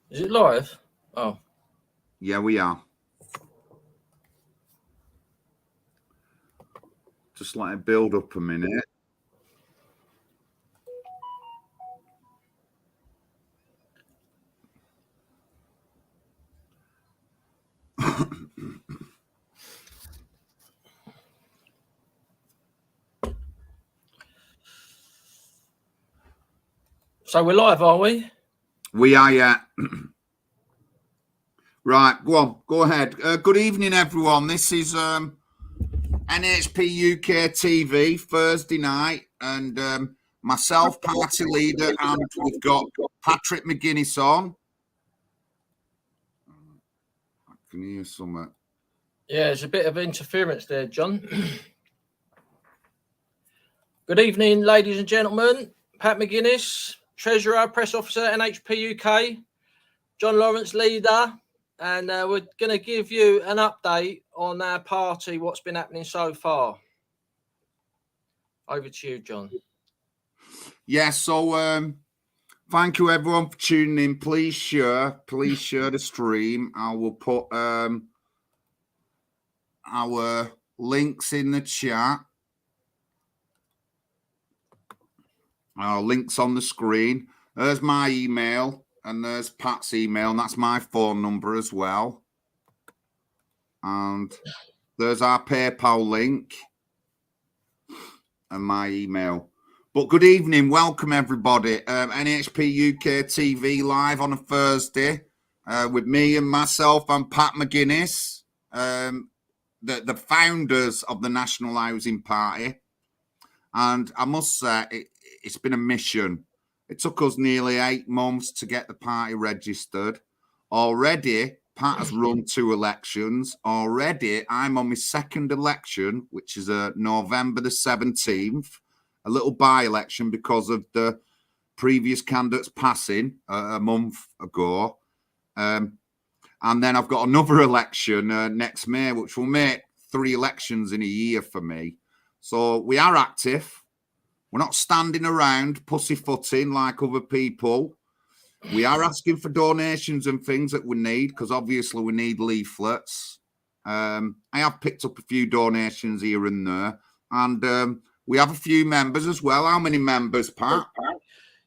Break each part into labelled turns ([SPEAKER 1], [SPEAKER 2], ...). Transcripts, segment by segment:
[SPEAKER 1] Is it live? Oh.
[SPEAKER 2] Yeah, we are. Just let it build up a minute.
[SPEAKER 1] So we're live, are we?
[SPEAKER 2] We are, yeah. Right, go on, go ahead. Good evening, everyone. This is NHPUK TV, Thursday night, and myself, party leader, and we've got Patrick Mc Ginnis on. I can hear something.
[SPEAKER 1] Yeah, there's a bit of interference there, John. Good evening, ladies and gentlemen. Pat Mc Ginnis, Treasurer, Press Officer, NHPUK, John.lawwrence, leader, and we're going to give you an update on our party, what's been happening so far. Over to you, John.
[SPEAKER 2] Yeah, so thank you, everyone, for tuning in. Please share the stream. I will put our links in the chat. Our links on the screen. There's my email, and there's Pat's email, and that's my phone number as well. And there's our PayPal link and my email. But good evening, welcome everybody. NHPUK TV live on a Thursday with me and myself and Pat Mc Ginnis, the founders of the National Housing Party. And I must say, it's been a mission. It took us nearly 8 months to get the party registered. Already, Pat has run 2 elections. Already, I'm on my 2nd election, which is November the 17th, a little by-election because of the previous candidates passing a month ago. And then I've got another election next May, which will make 3 elections in a year for me. So we are active. We're not standing around pussyfooting like other people. We are asking for donations and things that we need, because obviously we need leaflets. I have picked up a few donations here and there. And we have a few members as well. How many members, Pat?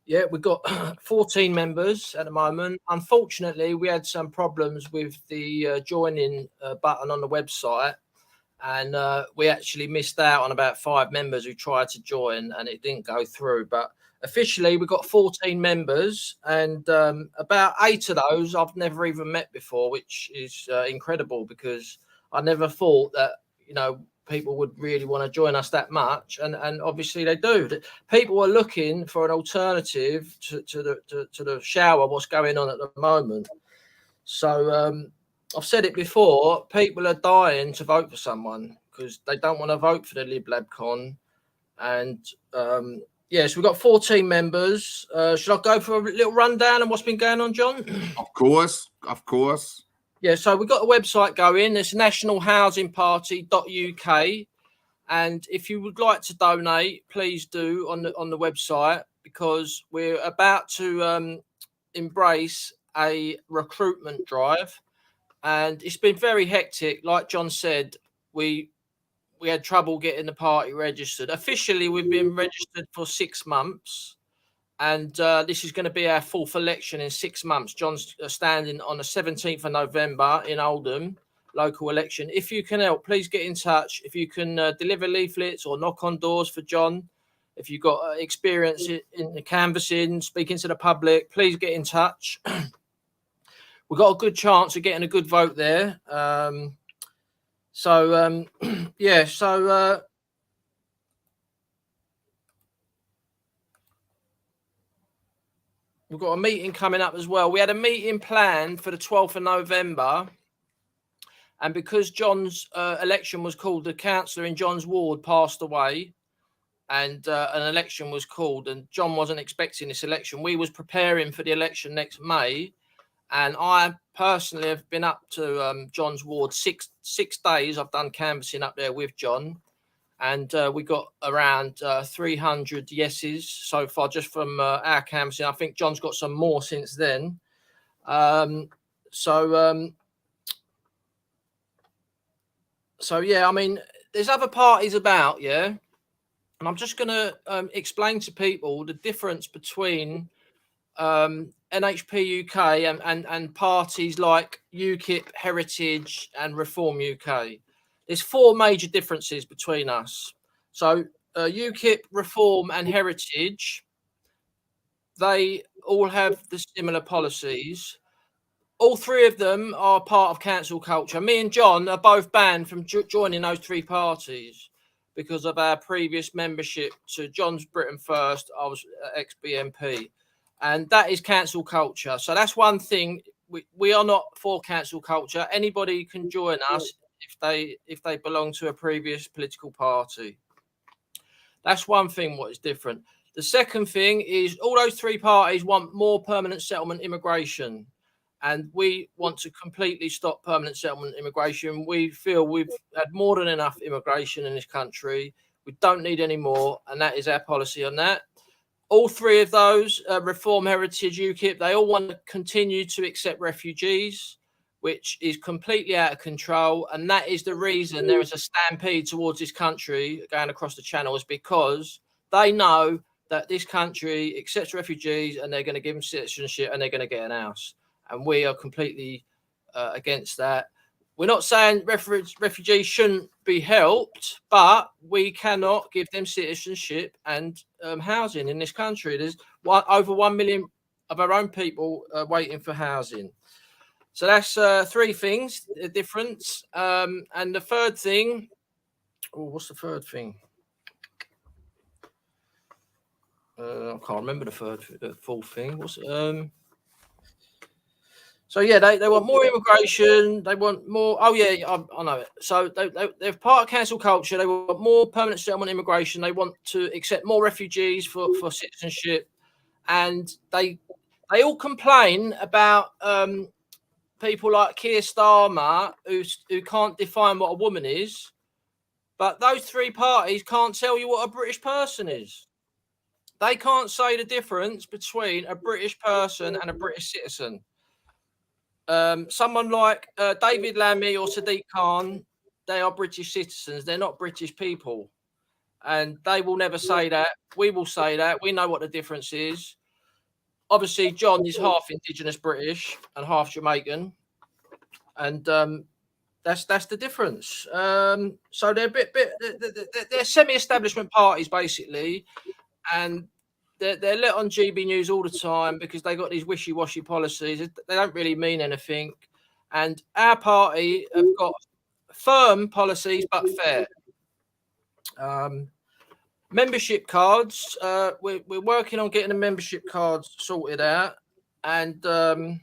[SPEAKER 1] Yeah, we've got 14 members at the moment. Unfortunately, we had some problems with the joining button on the website. And we actually missed out on about 5 members who tried to join, and it didn't go through. But officially, we've got 14 members, and about 8 of those I've never even met before, which is incredible, because I never thought that, you know, people would really want to join us that much, and obviously they do. People are looking for an alternative to the shower, what's going on at the moment. So I've said it before, people are dying to vote for someone because they don't want to vote for the LibLabCon. And yes, we've got 14 members. Should I go for a little rundown on what's been going on, John?
[SPEAKER 2] Of course.
[SPEAKER 1] Yeah, so we've got a website going. It's nationalhousingparty.uk. And if you would like to donate, please do on the website, because we're about to embrace a recruitment drive. And it's been very hectic. Like John said, we had trouble getting the party registered. Officially, we've been registered for 6 months. And this is going to be our 4th election in 6 months. John's standing on the 17th of November in Oldham, local election. If you can help, please get in touch. If you can deliver leaflets or knock on doors for John, if you've got experience in the canvassing, speaking to the public, please get in touch. We've got a good chance of getting a good vote there. We've got a meeting coming up as well. We had a meeting planned for the 12th of November. And because John's election was called, the councillor in John's ward passed away, and an election was called, and John wasn't expecting this election. We was preparing for the election next May. And I personally have been up to John's ward six days. I've done canvassing up there with John, and we got around 300 yeses so far just from our canvassing. I think John's got some more since then. So yeah, I mean, there's other parties about, yeah, and I'm just going to explain to people the difference between NHPUK and parties like UKIP, Heritage and Reform UK. There's four major differences between us. So UKIP, Reform and Heritage, they all have the similar policies. All three of them are part of cancel culture. Me and John are both banned from joining those three parties because of our previous membership to John's Britain First. I was ex-BNP. And that is cancel culture. So that's one thing. We are not for cancel culture. Anybody can join us if they belong to a previous political party. That's one thing what is different. The second thing is all those three parties want more permanent settlement immigration. And we want to completely stop permanent settlement immigration. We feel we've had more than enough immigration in this country. We don't need any more. And that is our policy on that. All three of those, Reform, Heritage, UKIP, they all want to continue to accept refugees, which is completely out of control. And that is the reason there is a stampede towards this country going across the channel, is because they know that this country accepts refugees and they're going to give them citizenship and they're going to get an house. And we are completely against that. We're not saying refugees shouldn't be helped, but we cannot give them citizenship and housing in this country. There's over 1 million of our own people waiting for housing. So that's three things, the difference. And the third thing, what's the third thing? I can't remember the full thing. What's So yeah, they want more immigration. They want more. Oh yeah, I know it. So they're part of cancel culture. They want more permanent settlement immigration. They want to accept more refugees for citizenship, and they all complain about people like Keir Starmer who can't define what a woman is. But those three parties can't tell you what a British person is. They can't say the difference between a British person and a British citizen. Someone like David Lammy or Sadiq Khan, they are British citizens. They're not British people. And they will never say that. We will say that. We know what the difference is. Obviously, John is half Indigenous British and half Jamaican. And that's the difference. So they're they're semi-establishment parties, basically. And they're let on GB News all the time because they got these wishy-washy policies. They don't really mean anything. And our party have got firm policies but fair. Membership cards. We're working on getting the membership cards sorted out, and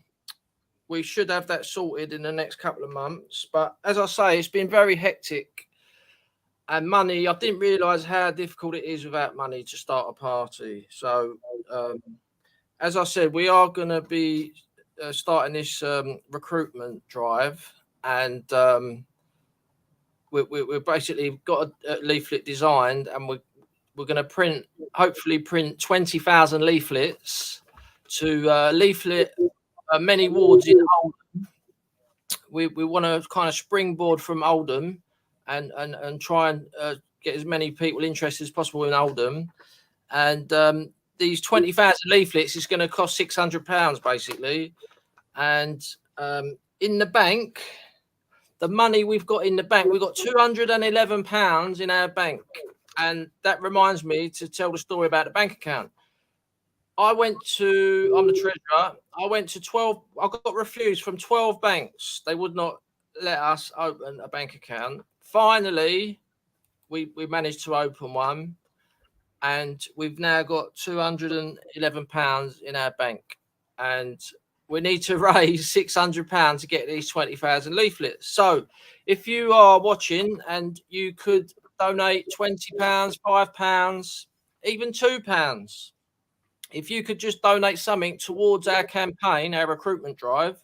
[SPEAKER 1] we should have that sorted in the next couple of months. But as I say, it's been very hectic. And money, I didn't realise how difficult it is without money to start a party. So, as I said, we are going to be starting this recruitment drive, and we've basically got a leaflet designed, and we're going to hopefully print 20,000 leaflets to leaflet many wards in Oldham. We want to kind of springboard from Oldham and try and get as many people interested as possible in Oldham. And these 20,000 leaflets is going to cost £600 basically. And in the bank, the money we've got in the bank, we've got £211 in our bank. And that reminds me to tell the story about the bank account. I'm the treasurer. I went to 12. I got refused from 12 banks. They would not let us open a bank account. Finally, we managed to open one, and we've now got £211 in our bank, and we need to raise £600 to get these 20,000 leaflets. So, if you are watching and you could donate £20, £5, even £2, if you could just donate something towards our campaign, our recruitment drive,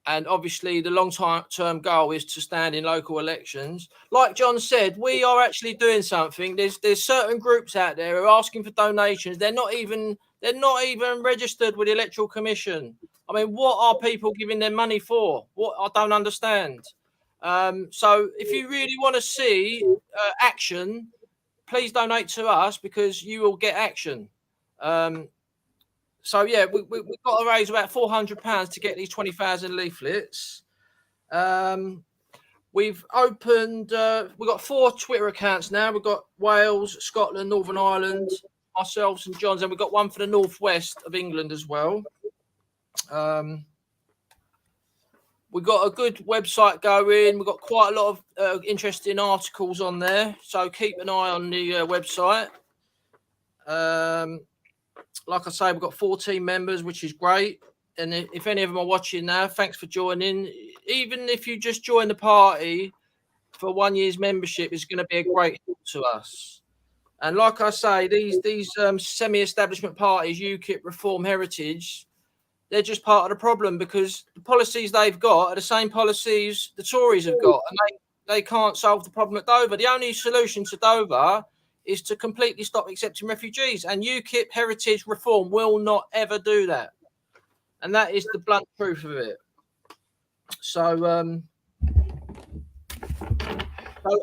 [SPEAKER 1] and obviously the long-term goal is to stand in local elections. Like John said, we are actually doing something. There's certain groups out there who are asking for donations. They're not even registered with the Electoral Commission. I mean, what are people giving their money for? What I don't understand. So if you really want to see action, please donate to us because you will get action. So yeah, we've got to raise about £400 to get these 20,000 leaflets. We've opened. We've got 4 Twitter accounts now. We've got Wales, Scotland, Northern Ireland, ourselves, and John's, and we've got one for the northwest of England as well. We've got a good website going. We've got quite a lot of interesting articles on there, so keep an eye on the website. Like I say, we've got 14 members, which is great. And if any of them are watching now, thanks for joining. Even if you just join the party for 1 year's membership, is going to be a great help to us. And like I say, these semi-establishment parties, UKIP, Reform, Heritage, they're just part of the problem because the policies they've got are the same policies the Tories have got, and they can't solve the problem at Dover. The only solution to Dover is to completely stop accepting refugees, and UKIP, Heritage, Reform will not ever do that. And that is the blunt truth of it. So,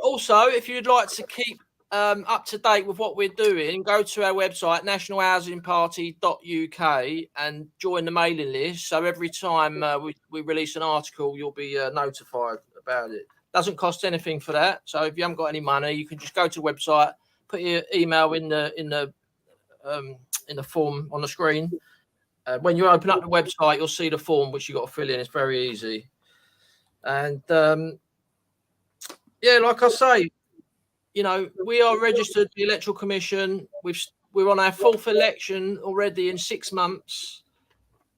[SPEAKER 1] also, if you'd like to keep up to date with what we're doing, go to our website, nationalhousingparty.uk, and join the mailing list. So every time we release an article, you'll be notified about it. Doesn't cost anything for that. So if you haven't got any money, you can just go to the website, put your email in the form on the screen. When you open up the website, you'll see the form which you got to fill in. It's very easy. And yeah, like I say, you know, we are registered to the Electoral Commission. We're on our 4th election already in 6 months.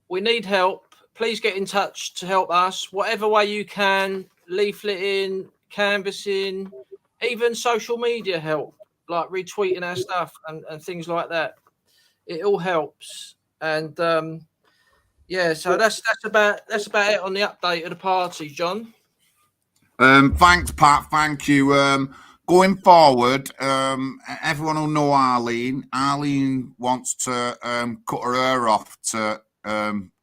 [SPEAKER 1] We need help. Please get in touch to help us, whatever way you can. Leafleting, canvassing, even social media help, like retweeting our stuff and things like that. It all helps. And yeah, so that's about it on the update of the party, John.
[SPEAKER 2] Thanks, Pat. Thank you. Going forward, everyone will know Arlene. Arlene wants to cut her hair off to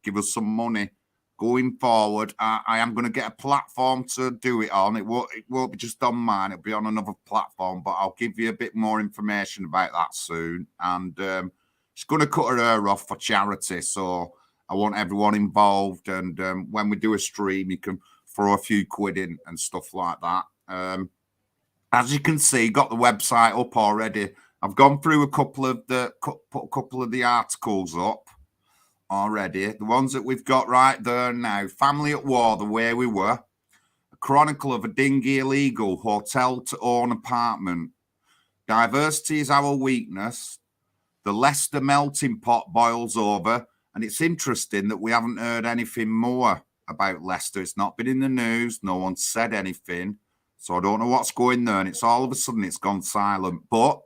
[SPEAKER 2] give us some money. Going forward, I am going to get a platform to do it on. It won't be just on mine. It'll be on another platform, but I'll give you a bit more information about that soon. And she's going to cut her hair off for charity, so I want everyone involved. And when we do a stream, you can throw a few quid in and stuff like that. As you can see, got the website up already. I've gone through a couple of the articles up already. The ones that we've got right there now: Family at War, the way we were, a chronicle of a dingy illegal hotel to own apartment, diversity is our weakness, the Leicester melting pot boils over. And it's interesting that we haven't heard anything more about Leicester. It's not been in the news. No one said anything. So I don't know what's going there. And it's all of a sudden it's gone silent. But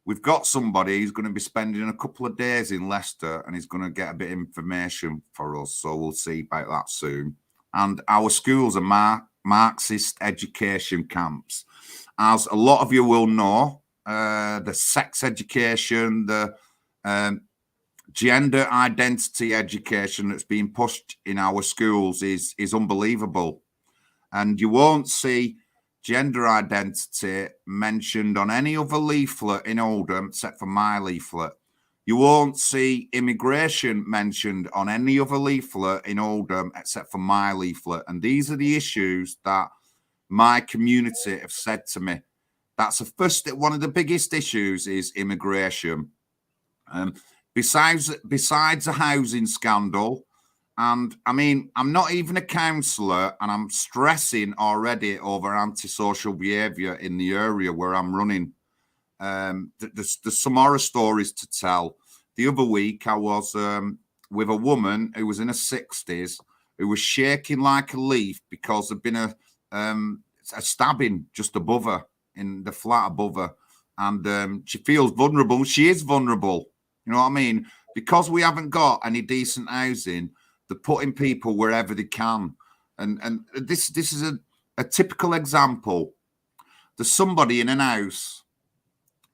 [SPEAKER 2] we've got somebody who's going to be spending a couple of days in Leicester and he's going to get a bit of information for us. So we'll see about that soon. And our schools are Marxist education camps. As a lot of you will know, the sex education, the gender identity education that's being pushed in our schools is unbelievable. And you won't see gender identity mentioned on any other leaflet in Oldham except for my leaflet. You won't see immigration mentioned on any other leaflet in Oldham except for my leaflet. And these are the issues that my community have said to me. That's one of the biggest issues is immigration. Besides the housing scandal, and I mean, I'm not even a councillor, and I'm stressing already over antisocial behaviour in the area where I'm running. There's some horror stories to tell. The other week, I was with a woman who was in her 60s who was shaking like a leaf because there'd been a stabbing just above her in the flat above her, and she feels vulnerable. She is vulnerable. You know what I mean? Because we haven't got any decent housing, they're putting people wherever they can. And this is a typical example. There's somebody in an house,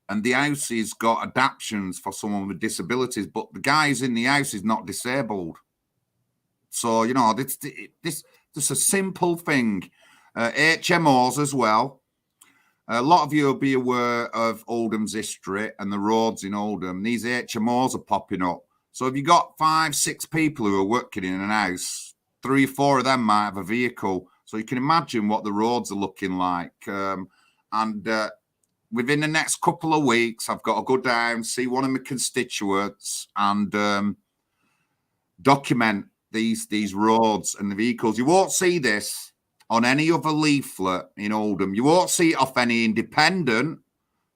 [SPEAKER 2] and the house has got adaptations for someone with disabilities, but the guy who's in the house is not disabled. So, you know, this is a simple thing. HMOs as well. A lot of you will be aware of Oldham's history and the roads in Oldham. These HMOs are popping up. So if you've got 5, 6 people who are working in an house, 3 or 4 of them might have a vehicle. So you can imagine what the roads are looking like. Within the next couple of weeks, I've got to go down, see one of my constituents and document these roads and the vehicles. You won't see this on any other leaflet in Oldham. You won't see it off any independent.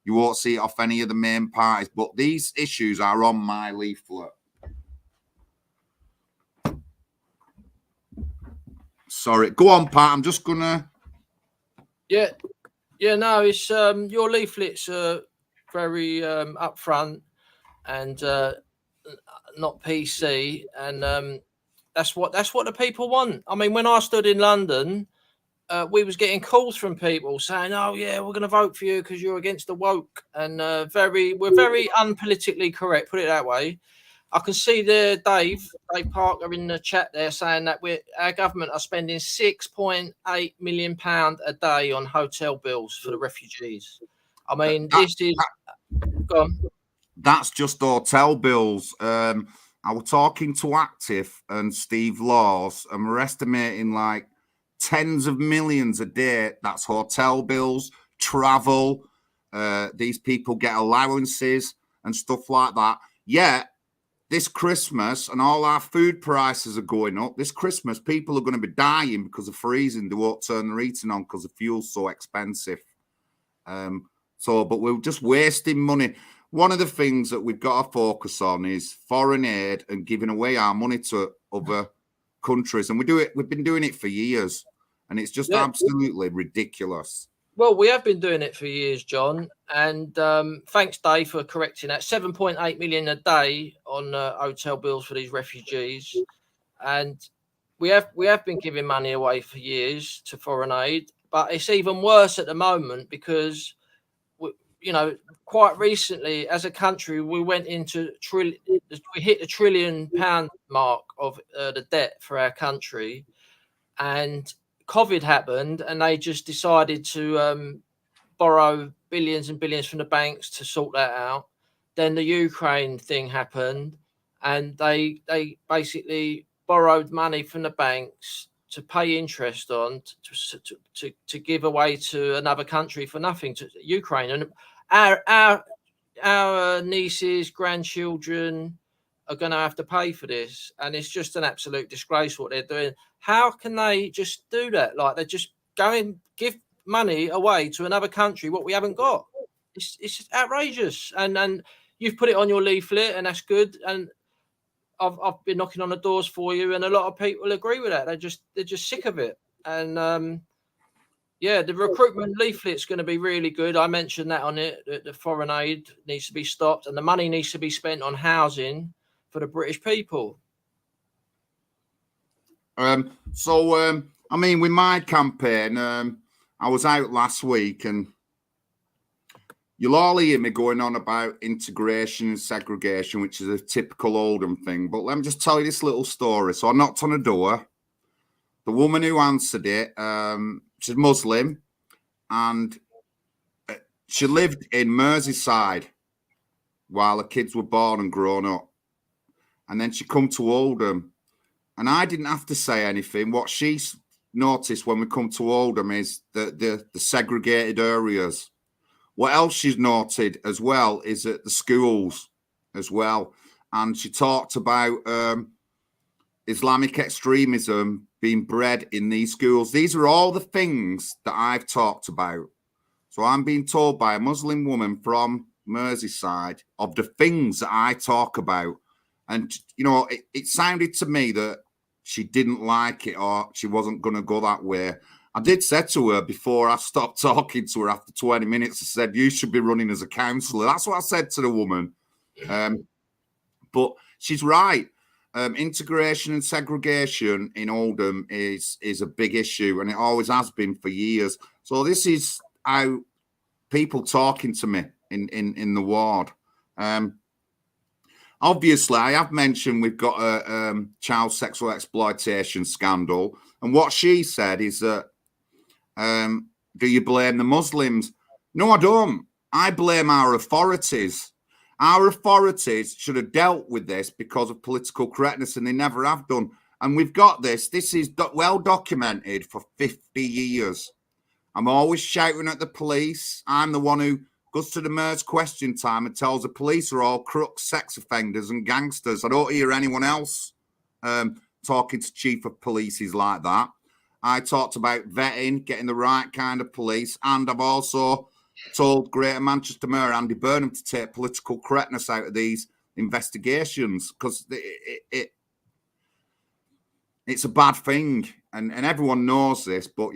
[SPEAKER 2] You won't see it off any of the main parties. But these issues are on my leaflet. Sorry. Go on, Pat. I'm just going to...
[SPEAKER 1] Yeah, no, it's your leaflets are very upfront and not PC, and that's what the people want. I mean, when I stood in London, we was getting calls from people saying, "Oh yeah, we're going to vote for you because you're against the woke," and we're very unpolitically correct. Put it that way. I can see there Dave Parker in the chat there saying that our government are spending £6.8 million a day on hotel bills for the refugees. I mean, this is go on.
[SPEAKER 2] That's just hotel bills. I was talking to Active and Steve Laws, and we're estimating like tens of millions a day. That's hotel bills, travel. These people get allowances and stuff like that. Yet this Christmas, and all our food prices are going up. This Christmas, people are going to be dying because of freezing. They won't turn their heating on because the fuel's so expensive. But we're just wasting money. One of the things that we've got to focus on is foreign aid and giving away our money to other countries. And we've been doing it for years, and it's just absolutely ridiculous.
[SPEAKER 1] Well, we have been doing it for years, John, and thanks, Dave, for correcting that. 7.8 million a day on hotel bills for these refugees, and we have been giving money away for years to foreign aid, but it's even worse at the moment because, quite recently as a country we went into we hit the £1 trillion mark of the debt for our country, and COVID happened, and they just decided to borrow billions and billions from the banks to sort that out. Then the Ukraine thing happened, and they basically borrowed money from the banks to pay interest on to give away to another country for nothing, to Ukraine. And our nieces, grandchildren are going to have to pay for this, and it's just an absolute disgrace what they're doing. How can they just do that? Like, they're just going give money away to another country what we haven't got. It's outrageous. And you've put it on your leaflet, and that's good. And I've been knocking on the doors for you, and a lot of people agree with that. They're just sick of it. And the recruitment leaflet's going to be really good. I mentioned that on it. That the foreign aid needs to be stopped, and the money needs to be spent on housing for the British people.
[SPEAKER 2] I mean, with my campaign, I was out last week, and you'll all hear me going on about integration and segregation, which is a typical Oldham thing. But let me just tell you this little story. So I knocked on a door. The woman who answered it, she's Muslim, and she lived in Merseyside while her kids were born and grown up. And then she come to Oldham. And I didn't have to say anything. What she noticed when we come to Oldham is the segregated areas. What else she's noted as well is at the schools as well. And she talked about Islamic extremism being bred in these schools. These are all the things that I've talked about. So I'm being told by a Muslim woman from Merseyside of the things that I talk about. And, it sounded to me that she didn't like it, or she wasn't going to go that way. I did say to her before I stopped talking to her after 20 minutes, I said, you should be running as a councillor. That's what I said to the woman. But she's right. Integration and segregation in Oldham is a big issue, and it always has been for years. So this is how people talking to me in the ward. Obviously, I have mentioned we've got a child sexual exploitation scandal, and what she said is that, do you blame the Muslims? No, I don't. I blame our authorities. Our authorities should have dealt with this because of political correctness, and they never have done. And we've got this. This is well documented for 50 years. I'm always shouting at the police. I'm the one who goes to the mayor's question time and tells the police are all crooks, sex offenders and gangsters. I don't hear anyone else talking to chief of police like that. I talked about vetting, getting the right kind of police, and I've also told Greater Manchester Mayor Andy Burnham to take political correctness out of these investigations, because it's a bad thing, and everyone knows this. But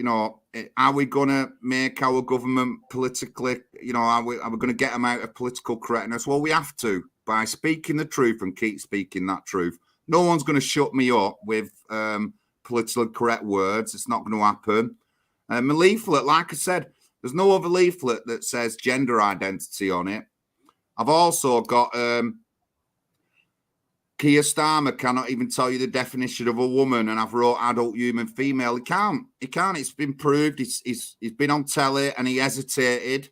[SPEAKER 2] are we going to make our government politically? Are we going to get them out of political correctness? Well, we have to, by speaking the truth and keep speaking that truth. No one's going to shut me up with politically correct words. It's not going to happen. My leaflet, like I said, there's no other leaflet that says gender identity on it. I've also got Keir Starmer cannot even tell you the definition of a woman, and I've wrote adult human female. He can't. It's been proved. He's been on telly and he hesitated.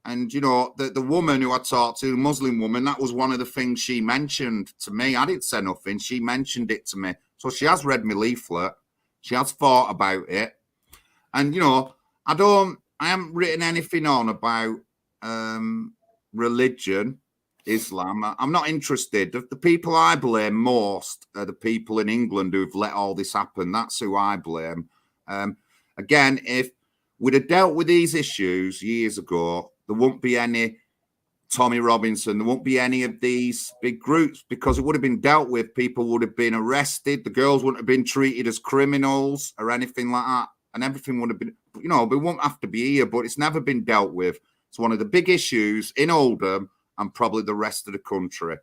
[SPEAKER 2] And the woman who I talked to, the Muslim woman, that was one of the things she mentioned to me. I didn't say nothing. She mentioned it to me. So she has read my leaflet. She has thought about it. And I haven't written anything on about religion, Islam. I'm not interested. The people I blame most are the people in England who've let all this happen. That's who I blame. Again, if we'd have dealt with these issues years ago, there won't be any Tommy Robinson. There won't be any of these big groups, because it would have been dealt with. People would have been arrested. The girls wouldn't have been treated as criminals or anything like that. And everything would have been, we won't have to be here, but it's never been dealt with. It's one of the big issues in Oldham and probably the rest of the country.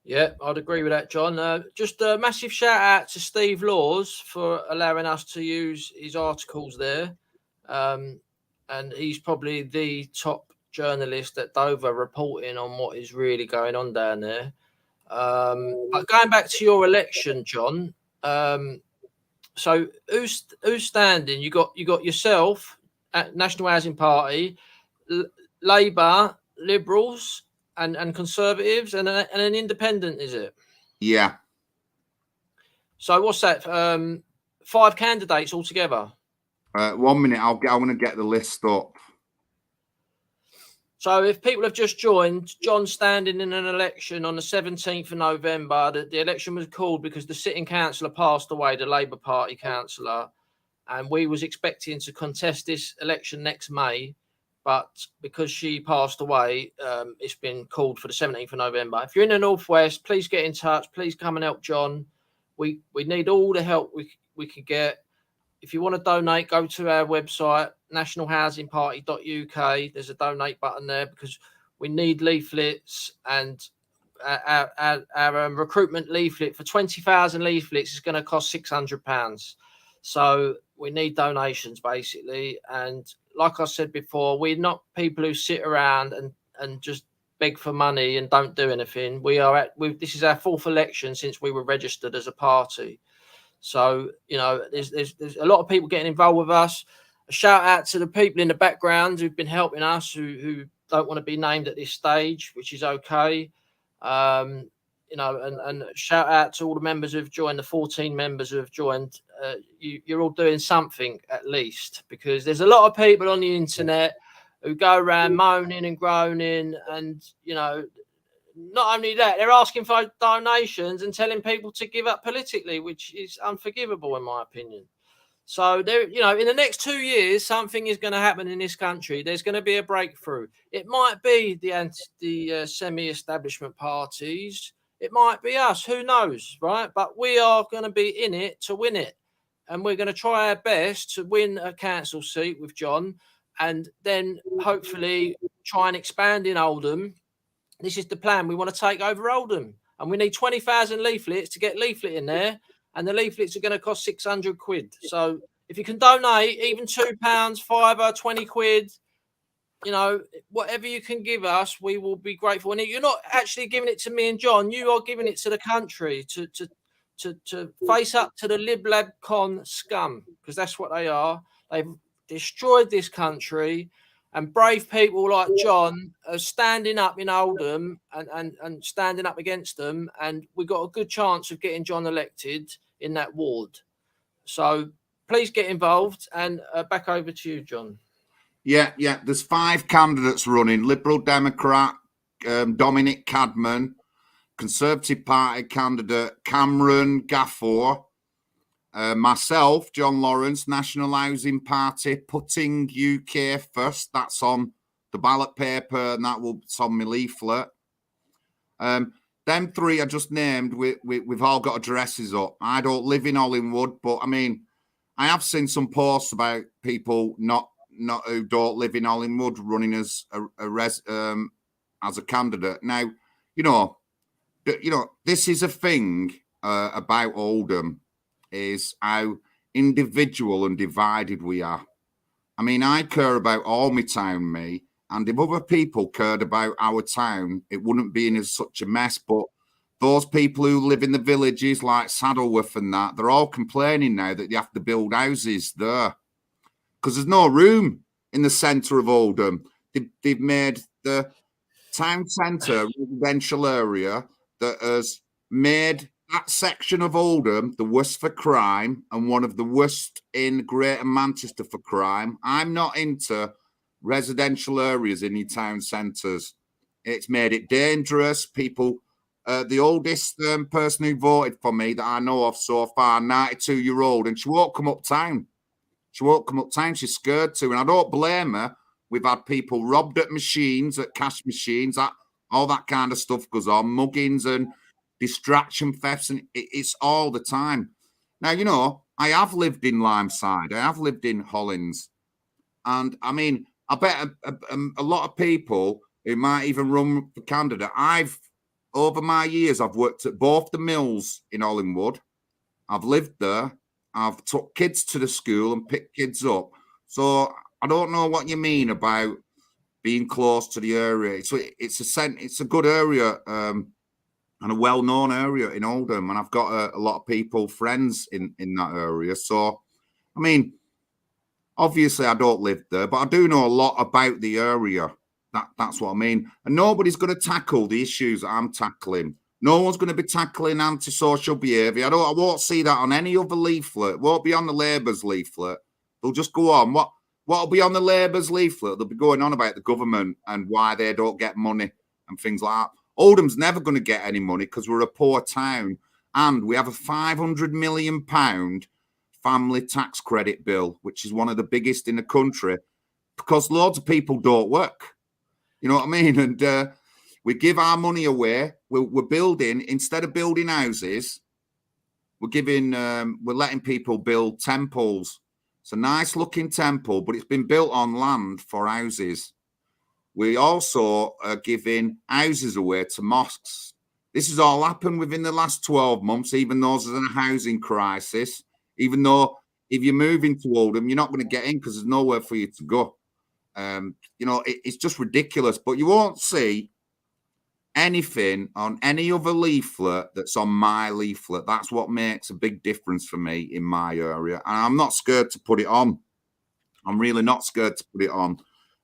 [SPEAKER 1] Yeah, I'd agree with that, John. Just a massive shout out to Steve Laws for allowing us to use his articles there. And he's probably the top journalist at Dover reporting on what is really going on down there. But going back to your election, John, so who's standing? You got yourself at National Housing Party, Labour, Liberals, and Conservatives, and an independent, is it?
[SPEAKER 2] Yeah.
[SPEAKER 1] So what's that? 5 candidates altogether.
[SPEAKER 2] 1 minute, I want to get the list up.
[SPEAKER 1] So if people have just joined, John standing in an election on the 17th of November. The election was called because the sitting councillor passed away, the Labour Party councillor, and we was expecting to contest this election next May, but because she passed away, it's been called for the 17th of November. If you're in the Northwest, please get in touch. Please come and help John. We need all the help we can get. If you want to donate, go to our website, nationalhousingparty.uk. There's a donate button there, because we need leaflets, and our recruitment leaflet for 20,000 leaflets is going to cost £600. So we need donations, basically. And like I said before, we're not people who sit around and just beg for money and don't do anything. This is our 4th election since we were registered as a party. So, there's a lot of people getting involved with us. A shout out to the people in the background who've been helping us, who don't want to be named at this stage, which is okay. And shout out to all the members who've joined, the 14 members who have joined. You're all doing something, at least, because there's a lot of people on the internet who go around moaning and groaning, and, not only that, they're asking for donations and telling people to give up politically, which is unforgivable, in my opinion. So in the next 2 years, something is going to happen in this country. There's going to be a breakthrough. It might be the semi-establishment parties. It might be us. Who knows, right? But we are going to be in it to win it, and we're going to try our best to win a council seat with John, and then hopefully try and expand in Oldham. this is the plan. We want to take over Oldham, and we need 20,000 leaflets to get leaflet in there, and the leaflets are going to cost 600 quid. So if you can donate even £2, £5, 20 quid, you know, whatever you can give us, we will be grateful. And you're not actually giving it to me and John, you are giving it to the country to face up to the Lib Lab Con scum, because that's what they are. They've destroyed this country, and brave people like John are standing up in Oldham and standing up against them. And we've got a good chance of getting John elected in that ward. So please get involved, and back over to you, John.
[SPEAKER 2] Yeah. There's 5 candidates running: Liberal Democrat Dominic Cadman, Conservative Party candidate Cameron Gafford, myself, John Lawrence, National Housing Party, Putting UK First. That's on the ballot paper, and that's on my leaflet. Them 3 I just named, we've all got addresses up. I don't live in Hollingwood, but I mean, I have seen some posts about people not who don't live in Hollingwood running as a candidate. Now, you know, this is a thing about Oldham, is how individual and divided we are. I mean, I care about all my town, me, and if other people cared about our town, it wouldn't be in such a mess. But those people who live in the villages like Saddleworth and that, they're all complaining now that they have to build houses there because there's no room in the centre of Oldham. They've made the town centre residential area that has made that section of Oldham the worst for crime and one of the worst in Greater Manchester for crime. I'm not into residential areas in your town centres. It's made it dangerous. People, the oldest person who voted for me that I know of so far, 92-year-old, and she won't come uptown. She's scared to, and I don't blame her. We've had people robbed at machines, at cash machines, all that kind of stuff goes on, muggings and distraction thefts, and it's all the time. Now, you know, I have lived in Limeside, I have lived in Hollins, and I mean, I bet a lot of people who might even run for candidate, over my years, I've worked at both the mills in Hollingwood. I've lived there. I've took kids to the school and picked kids up. So I don't know what you mean about being close to the area. It's a good area and a well-known area in Oldham, and I've got a lot of people, friends in that area. So, I mean, obviously I don't live there, but I do know a lot about the area. That's what I mean. And nobody's going to tackle the issues that I'm tackling. No one's going to be tackling antisocial behaviour. I won't see that on any other leaflet. It won't be on the Labour's leaflet. They'll just go on. What'll be on the Labour's leaflet? They'll be going on about the government and why they don't get money and things like that. Oldham's never going to get any money because we're a poor town, and we have a £500 million family tax credit bill, which is one of the biggest in the country, because loads of people don't work. You know what I mean? And we give our money away. We're building, instead of building houses, we're letting people build temples. It's a nice looking temple, but it's been built on land for houses. We also are giving houses away to mosques. This has all happened within the last 12 months, even though there's a housing crisis, even though if you move into Oldham, you're not going to get in because there's nowhere for you to go. You know, it's just ridiculous. But you won't see anything on any other leaflet that's on my leaflet. That's what makes a big difference for me in my area. And I'm not scared to put it on. I'm really not scared to put it on.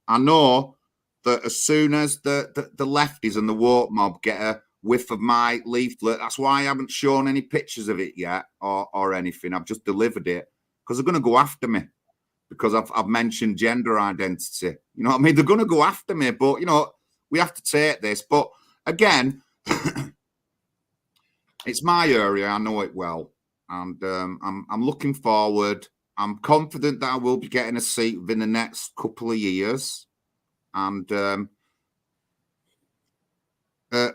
[SPEAKER 2] I know that as soon as the lefties and the woke mob get a whiff of my leaflet, that's why I haven't shown any pictures of it yet or anything. I've just delivered it because they're going to go after me because I've mentioned gender identity. You know what I mean? They're going to go after me, but, you know, we have to take this. But again, it's my area. I know it well. And I'm looking forward. I'm confident that I will be getting a seat within the next couple of years. And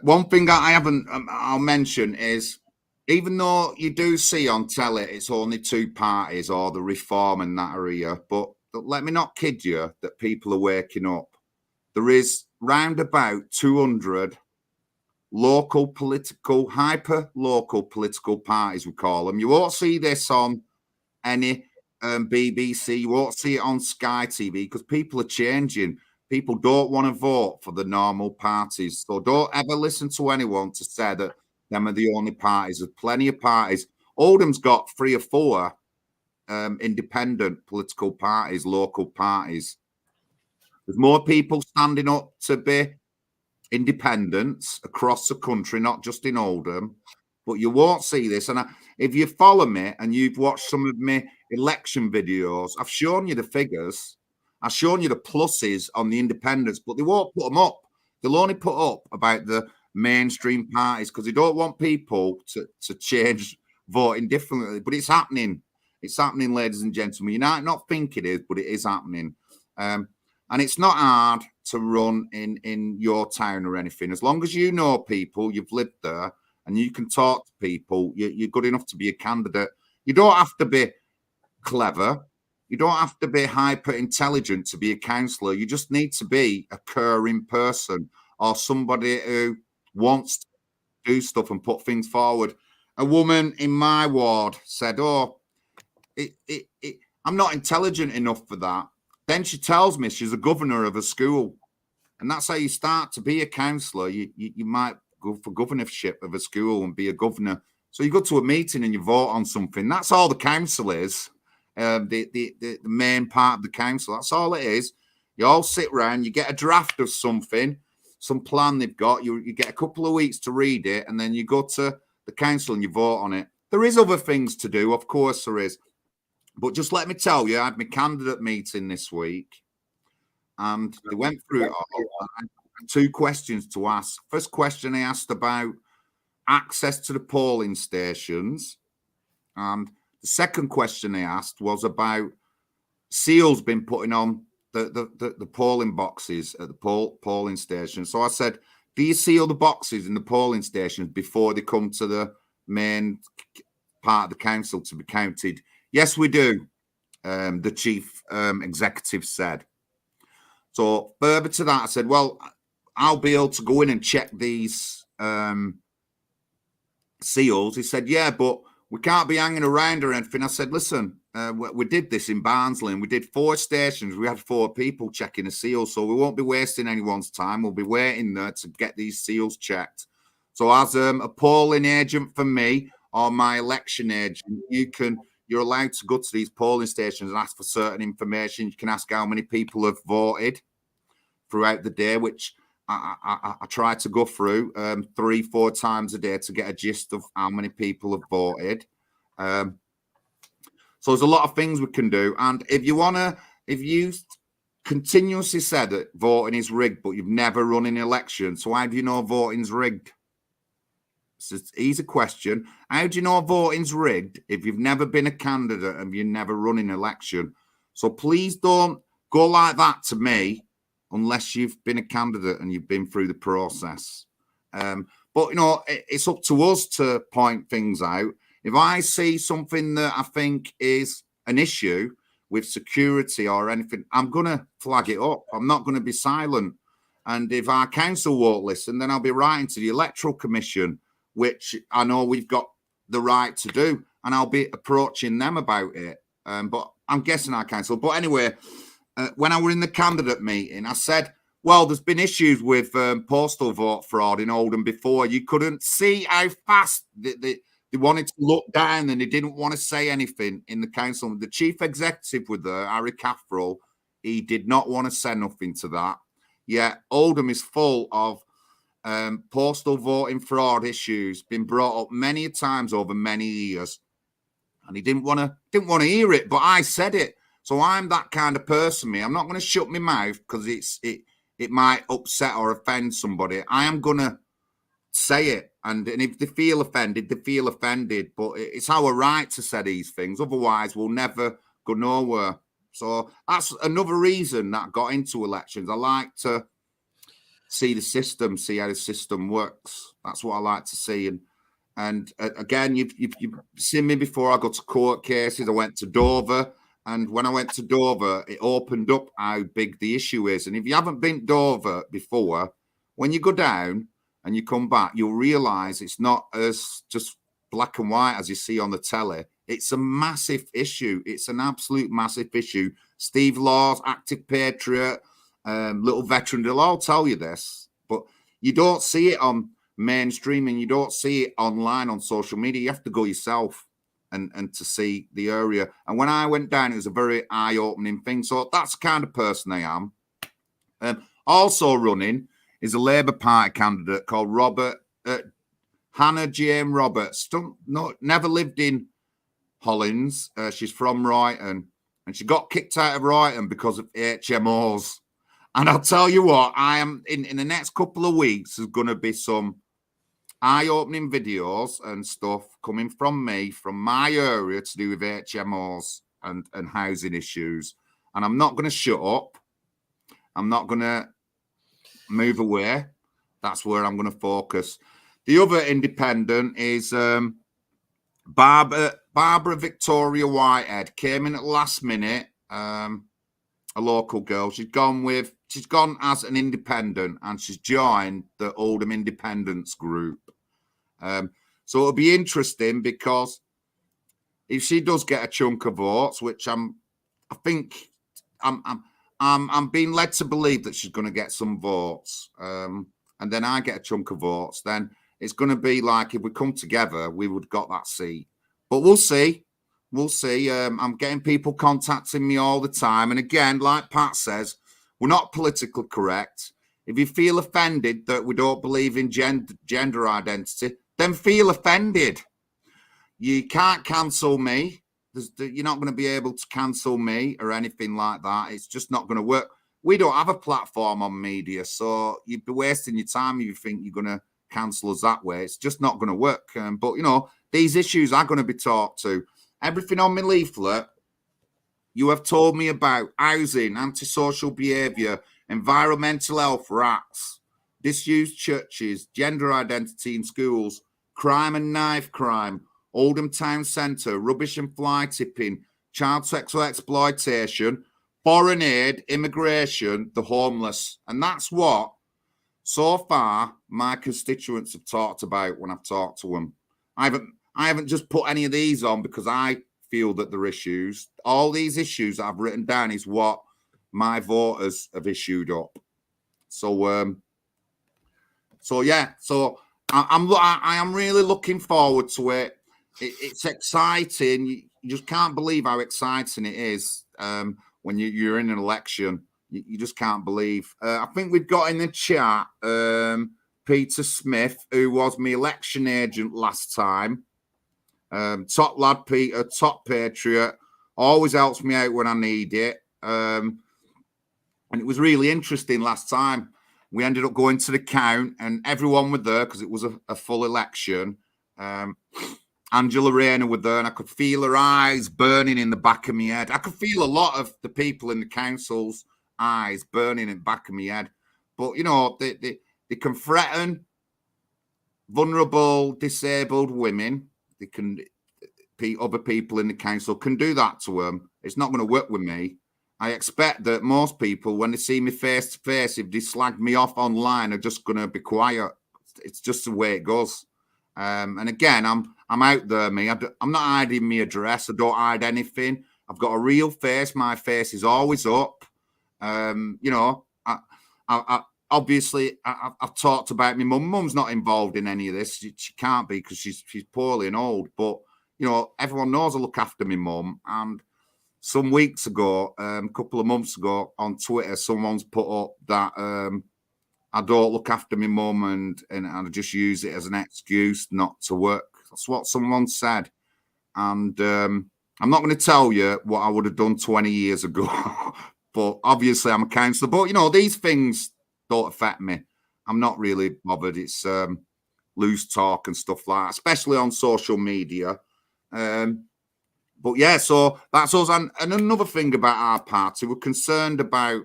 [SPEAKER 2] one thing that I'll mention is, even though you do see on telly it's only 2 parties or the Reform and that area, but let me not kid you that people are waking up. There is round about 200 local political, hyper-local political parties, we call them. You won't see this on any BBC. You won't see it on Sky TV because people are changing. People don't want to vote for the normal parties. So don't ever listen to anyone to say that them are the only parties. There's plenty of parties. Oldham's got 3 or 4 independent political parties, local parties. There's more people standing up to be independents across the country, not just in Oldham. But you won't see this. And if you follow me and you've watched some of my election videos, I've shown you the figures. I've shown you the pluses on the independents, but they won't put them up. They'll only put up about the mainstream parties because they don't want people to change voting differently. But it's happening. It's happening, ladies and gentlemen. You might not think it is, but it is happening. And it's not hard to run in your town or anything. As long as you know people, you've lived there, and you can talk to people, you're good enough to be a candidate. You don't have to be clever. You don't have to be hyper intelligent to be a councillor. You just need to be a caring person or somebody who wants to do stuff and put things forward. A woman in my ward said, "Oh, I'm not intelligent enough for that." Then she tells me she's a governor of a school. And that's how you start to be a councillor. You might go for governorship of a school and be a governor. So you go to a meeting and you vote on something. That's all the council is. The main part of the council. That's all it is. You all sit around, you get a draft of something, some plan they've got. You get a couple of weeks to read it, and then you go to the council and you vote on it. There is other things to do, of course there is. But just let me tell you, I had my candidate meeting this week, and they went through it all. I had 2 questions to ask. First question I asked about access to the polling stations, and the second question I asked was about seals being putting on the polling boxes at the polling station. So I said, do you seal the boxes in the polling stations before they come to the main part of the council to be counted? Yes, we do, the chief executive said. So further to that, I said, well, I'll be able to go in and check these seals. He said, yeah, but we can't be hanging around or anything. I said, listen, we did this in Barnsley, and we did 4 stations. We had 4 people checking the seals, so we won't be wasting anyone's time. We'll be waiting there to get these seals checked. So as a polling agent for me or my election agent, you're allowed to go to these polling stations and ask for certain information. You can ask how many people have voted throughout the day, which I try to go through 3-4 times a day to get a gist of how many people have voted. So there's a lot of things we can do. And if you continuously said that voting is rigged, but you've never run an election, so how do you know voting's rigged? It's an easy question. How do you know voting's rigged if you've never been a candidate and you've never run an election? So please don't go like that to me unless you've been a candidate and you've been through the process. But, it's up to us to point things out. If I see something that I think is an issue with security or anything, I'm going to flag it up. I'm not going to be silent. And if our council won't listen, then I'll be writing to the Electoral Commission, which I know we've got the right to do, and I'll be approaching them about it. But I'm guessing our council. But anyway, when I were in the candidate meeting, I said, well, there's been issues with postal vote fraud in Oldham before. You couldn't see how fast they wanted to look down, and they didn't want to say anything in the council. The chief executive with there, Harry Caffrell, he did not want to say nothing to that. Yeah, Oldham is full of postal voting fraud issues, been brought up many times over many years, and he didn't want to hear it, but I said it. So I'm that kind of person. I'm not going to shut my mouth because it might upset or offend somebody. I am going to say it, and if they feel offended, they feel offended. But it's our right to say these things. Otherwise, we'll never go nowhere. So that's another reason that I got into elections. I like to see the system, see how the system works. That's what I like to see. And again, you've seen me before. I go to court cases. I went to Dover. And when I went to Dover, it opened up how big the issue is. And if you haven't been to Dover before, when you go down and you come back, you'll realise it's not as just black and white as you see on the telly. It's a massive issue. It's an absolute massive issue. Steve Laws, active patriot, little veteran, they'll all tell you this, but you don't see it on mainstream and you don't see it online on social media. You have to go yourself and to see the area. And when I went down, it was a very eye-opening thing. So that's the kind of person I am. Also running is a Labour Party candidate called Hannah Jane Roberts. Never lived in Hollins. She's from Royton, and she got kicked out of Royton because of HMOs. And I'll tell you what, I am in the next couple of weeks, there's going to be some eye-opening videos and stuff coming from me, from my area, to do with HMOs and housing issues. And I'm not going to shut up. I'm not going to move away. That's where I'm going to focus. The other independent is Barbara Victoria Whitehead. Came in at the last minute, a local girl. She's gone as an independent, and she's joined the Oldham Independents group. So it'll be interesting, because if she does get a chunk of votes, which I'm being led to believe that she's going to get some votes, and then I get a chunk of votes, then it's going to be like, if we come together, we would got that seat. But we'll see. We'll see. I'm getting people contacting me all the time. And again, like Pat says, we're not politically correct. If you feel offended that we don't believe in gender identity, then feel offended. You can't cancel me. You're not going to be able to cancel me or anything like that. It's just not going to work. We don't have a platform on media, so you'd be wasting your time if you think you're going to cancel us that way. It's just not going to work. But, these issues are going to be talked to. Everything on my leaflet you have told me about: housing, antisocial behaviour, environmental health, rats, disused churches, gender identity in schools, crime and knife crime, Oldham Town Centre, rubbish and fly tipping, child sexual exploitation, foreign aid, immigration, the homeless. And that's what, so far, my constituents have talked about when I've talked to them. I haven't just put any of these on because I feel that they're issues. All these issues that I've written down is what my voters have issued up. So I am really looking forward to it. It's exciting. You just can't believe how exciting it is when you're in an election. You just can't believe. I think we've got in the chat Peter Smith, who was my election agent last time. Top lad, Peter, top patriot, always helps me out when I need it. And it was really interesting last time. We ended up going to the count, and everyone was there because it was a full election. Angela Rayner was there, and I could feel her eyes burning in the back of my head. I could feel a lot of the people in the council's eyes burning in the back of my head. But, they can threaten vulnerable, disabled women. Other people in the council can do that to them. It's not going to work with me. I expect that most people, when they see me face to face, if they slag me off online, are just going to be quiet. It's just the way it goes. And again, I'm out there, me. I'm not hiding my address. I don't hide anything. I've got a real face. My face is always up. Obviously, I've talked about my mum. Mum's not involved in any of this. She can't be because she's poorly and old. But, everyone knows I look after my mum. And some weeks ago, a couple of months ago, on Twitter, someone's put up that I don't look after my mum and I just use it as an excuse not to work. That's what someone said. And I'm not going to tell you what I would have done 20 years ago. But obviously, I'm a counsellor. But, these things don't affect me. I'm not really bothered. It's loose talk and stuff like that, especially on social media. But yeah, so that's us. And another thing about our party, we're concerned about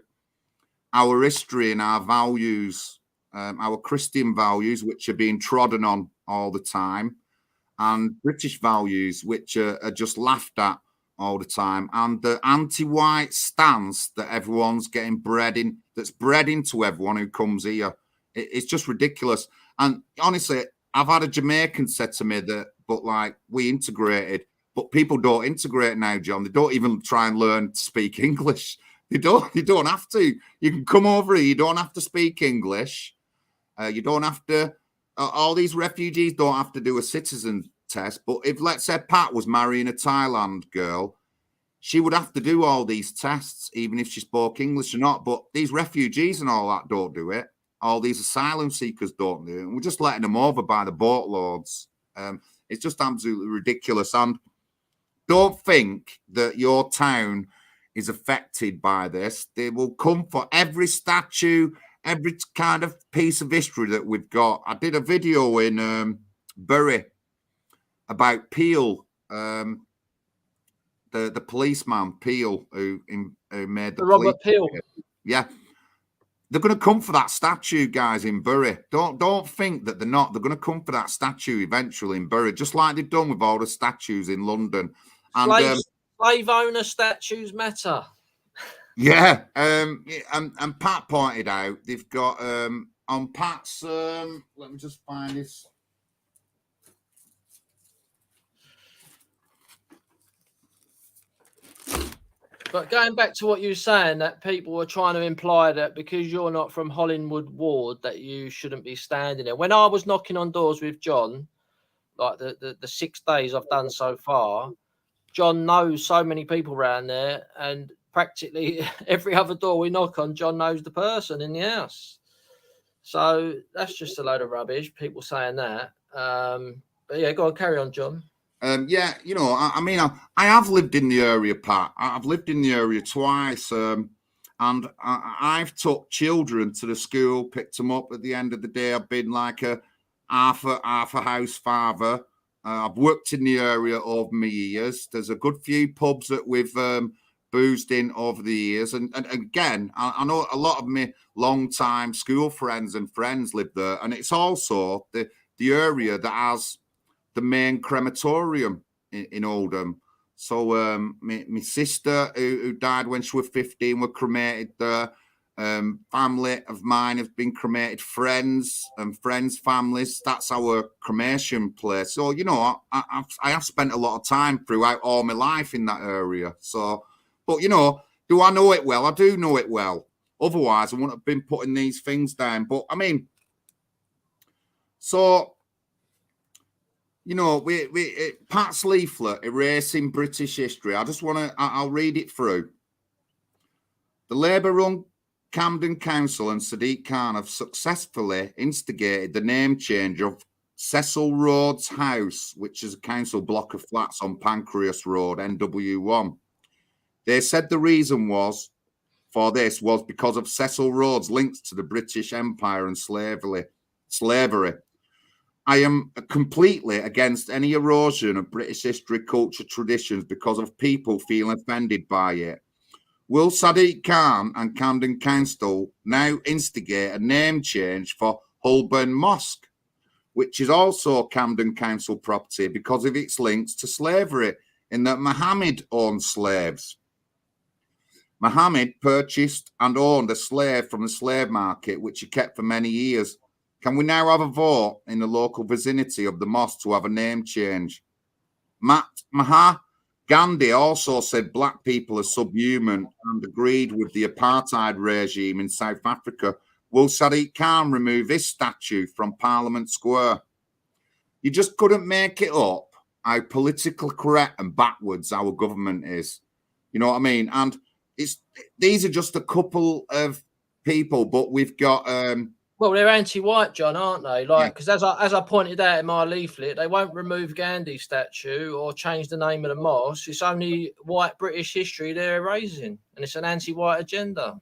[SPEAKER 2] our history and our values, our Christian values, which are being trodden on all the time, and British values, which are just laughed at all the time, and the anti-white stance that everyone's getting that's bred into everyone who comes here. It's just ridiculous. And honestly, I've had a Jamaican said to me that, but like, we integrated, but people don't integrate now, John. They don't even try and learn to speak English. They don't have to. You can come over here. You don't have to speak English. You don't have to. All these refugees don't have to do a citizen test. But if, let's say, Pat was marrying a Thailand girl, she would have to do all these tests, even if she spoke English or not. But these refugees and all that don't do it. All these asylum seekers don't do it. And we're just letting them over by the boatloads. It's just absolutely ridiculous. And don't think that your town is affected by this. They will come for every statue, every kind of piece of history that we've got. I did a video in Bury about Peel, the policeman Peel, who made the
[SPEAKER 1] Robert Peel.
[SPEAKER 2] Yeah. They're going to come for that statue, guys, in Bury. Don't think that they're not. They're going to come for that statue eventually in Bury, just like they've done with all the statues in London. And
[SPEAKER 1] slave owner statues matter.
[SPEAKER 2] Yeah, and Pat pointed out they've got on Pat's. Let me just find this.
[SPEAKER 1] But going back to what you were saying, that people were trying to imply that because you're not from Hollingwood Ward, that you shouldn't be standing there. When I was knocking on doors with John, like the 6 days I've done so far, John knows so many people around there, and practically every other door we knock on, John knows the person in the house. So that's just a load of rubbish, people saying that. But yeah, go on, carry on, John.
[SPEAKER 2] Yeah, you know, I mean, I have lived in the area, Pat. I've lived in the area twice, and I've took children to the school, picked them up. At the end of the day, I've been like a half a house father. I've worked in the area over my years. There's a good few pubs that we've boozed in over the years, and again, I know a lot of my long-time school friends and friends live there, and it's also the area that has the main crematorium in Oldham. So my sister, who died when she was 15, were cremated there. Family of mine have been cremated. Friends and friends' families. That's our cremation place. So, you know, I have spent a lot of time throughout all my life in that area. So, but, you know, do I know it well? I do know it well. Otherwise, I wouldn't have been putting these things down. But, I mean, so... You know, Pat's leaflet, Erasing British History. I just want to, I'll read it through. The Labour-run Camden Council and Sadiq Khan have successfully instigated the name change of Cecil Rhodes House, which is a council block of flats on Pancras Road, NW1. They said the reason for this was because of Cecil Rhodes' links to the British Empire and slavery. I am completely against any erosion of British history, culture, traditions because of people feeling offended by it. Will Sadiq Khan and Camden Council now instigate a name change for Holborn Mosque, which is also Camden Council property because of its links to slavery, in that Muhammad owned slaves? Muhammad purchased and owned a slave from the slave market, which he kept for many years. Can we now have a vote in the local vicinity of the mosque to have a name change? Mahatma Gandhi also said black people are subhuman and agreed with the apartheid regime in South Africa. Will Sadiq Khan remove his statue from Parliament Square? You just couldn't make it up how politically correct and backwards our government is. You know what I mean? And these are just a couple of people, but we've got...
[SPEAKER 1] Well, they're anti-white, John, aren't they? Like, because as I pointed out in my leaflet, they won't remove Gandhi's statue or change the name of the mosque. It's only white British history they're erasing, and it's an anti-white agenda.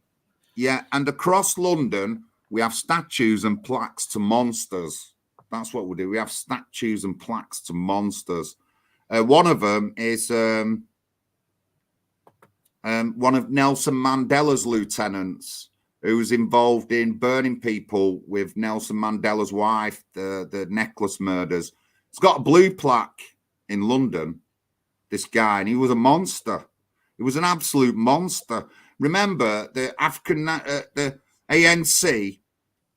[SPEAKER 2] Yeah, and across London, we have statues and plaques to monsters. That's what we do. We have statues and plaques to monsters. One of them is one of Nelson Mandela's lieutenants, who was involved in burning people with Nelson Mandela's wife, the necklace murders. He's got a blue plaque in London, this guy, and he was a monster. He was an absolute monster. Remember, the ANC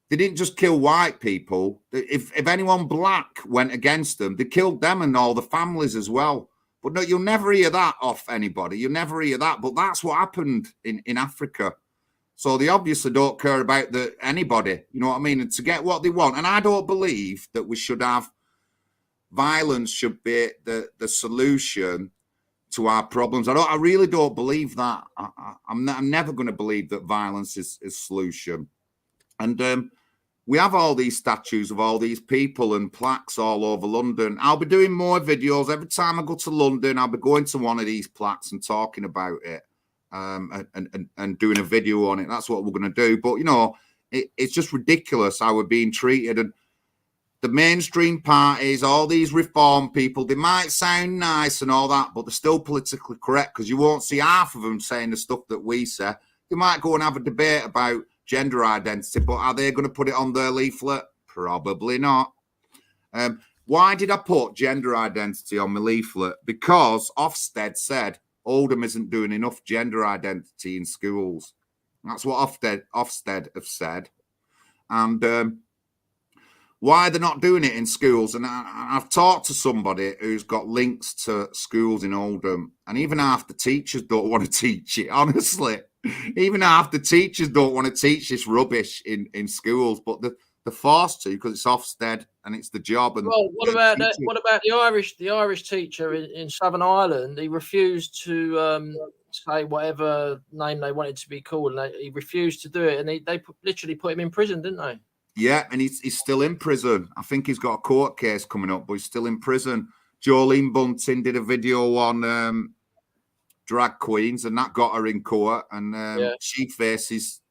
[SPEAKER 2] They didn't just kill white people. If anyone black went against them, they killed them and all the families as well. But no, you'll never hear that off anybody. You'll never hear that. But that's what happened in Africa. So they obviously don't care about anybody. You know what I mean? And to get what they want. And I don't believe that we should have violence should be the solution to our problems. I really don't believe that. I'm never going to believe that violence is a solution. And we have all these statues of all these people and plaques all over London. I'll be doing more videos. Every time I go to London, I'll be going to one of these plaques and talking about it and doing a video on it. That's what we're going to do. But, you know, it's just ridiculous how we're being treated. And the mainstream parties, all these reform people, they might sound nice and all that, but they're still politically correct because you won't see half of them saying the stuff that we say. They might go and have a debate about gender identity, but are they going to put it on their leaflet? Probably not. Why did I put gender identity on my leaflet? Because Ofsted said Oldham isn't doing enough gender identity in schools. That's what Ofsted have said. And why they're not doing it in schools. And I've talked to somebody who's got links to schools in Oldham, and even half the teachers don't want to teach it, honestly. Even half the teachers don't want to teach this rubbish in schools, but they're forced to because it's Ofsted and it's the job. And
[SPEAKER 1] well, what about that? What about the Irish teacher in Southern Ireland? He refused to say whatever name they wanted to be called, and he refused to do it, and they literally put him in prison, didn't they?
[SPEAKER 2] Yeah, and he's still in prison. I think he's got a court case coming up, but he's still in prison. Jolene Bunting did a video on drag queens, and that got her in court, and she faces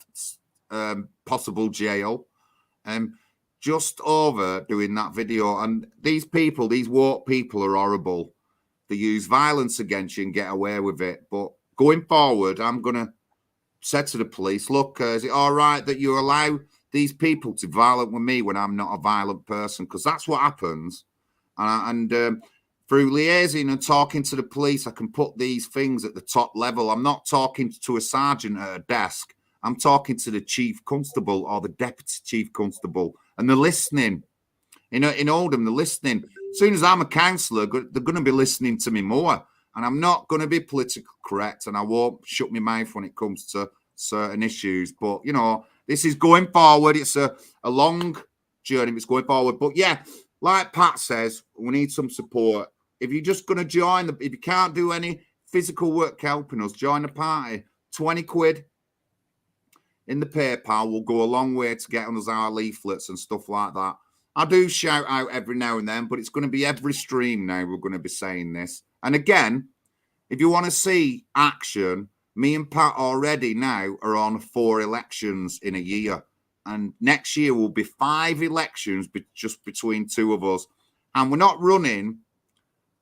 [SPEAKER 2] possible jail. Just over doing that video. And these people, these woke people are horrible. They use violence against you and get away with it. But going forward, I'm going to say to the police, look, is it all right that you allow these people to violent with me when I'm not a violent person? Because that's what happens. And through liaising and talking to the police, I can put these things at the top level. I'm not talking to a sergeant at a desk. I'm talking to the chief constable or the deputy chief constable, and they're listening. In Oldham, they're listening. As soon as I'm a councillor, they're going to be listening to me more. And I'm not going to be politically correct, and I won't shut my mouth when it comes to certain issues. But, you know, this is going forward. It's a long journey. It's going forward. But, yeah, like Pat says, we need some support. If you're just going to join, if you can't do any physical work helping us, join the party. 20 quid in the PayPal will go a long way to get us our leaflets and stuff like that. I do shout out every now and then, but it's going to be every stream now we're going to be saying this. And again, if you want to see action, me and Pat already now are on 4 elections in a year. And next year will be 5 elections just between 2 of us. And we're not running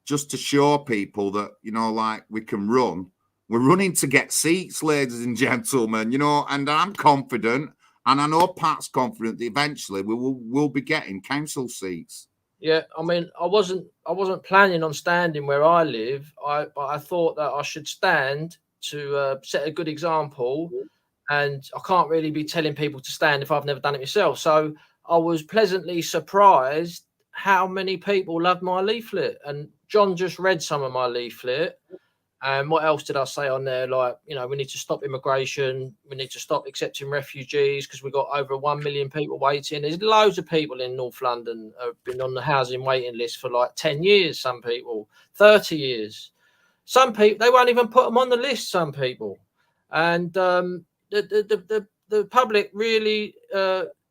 [SPEAKER 2] just to show people that, you know, like we can run. We're running to get seats, ladies and gentlemen, you know, and I'm confident, and I know Pat's confident that eventually we'll be getting council seats.
[SPEAKER 1] Yeah, I mean, I wasn't planning on standing where I live, but I thought that I should stand to set a good example, and I can't really be telling people to stand if I've never done it myself. So I was pleasantly surprised how many people loved my leaflet, and John just read some of my leaflet. And what else did I say on there? Like, you know, we need to stop immigration. We need to stop accepting refugees because we've got over 1 million people waiting. There's loads of people in North London have been on the housing waiting list for like 10 years, some people, 30 years. Some people, they won't even put them on the list, some people. And the public really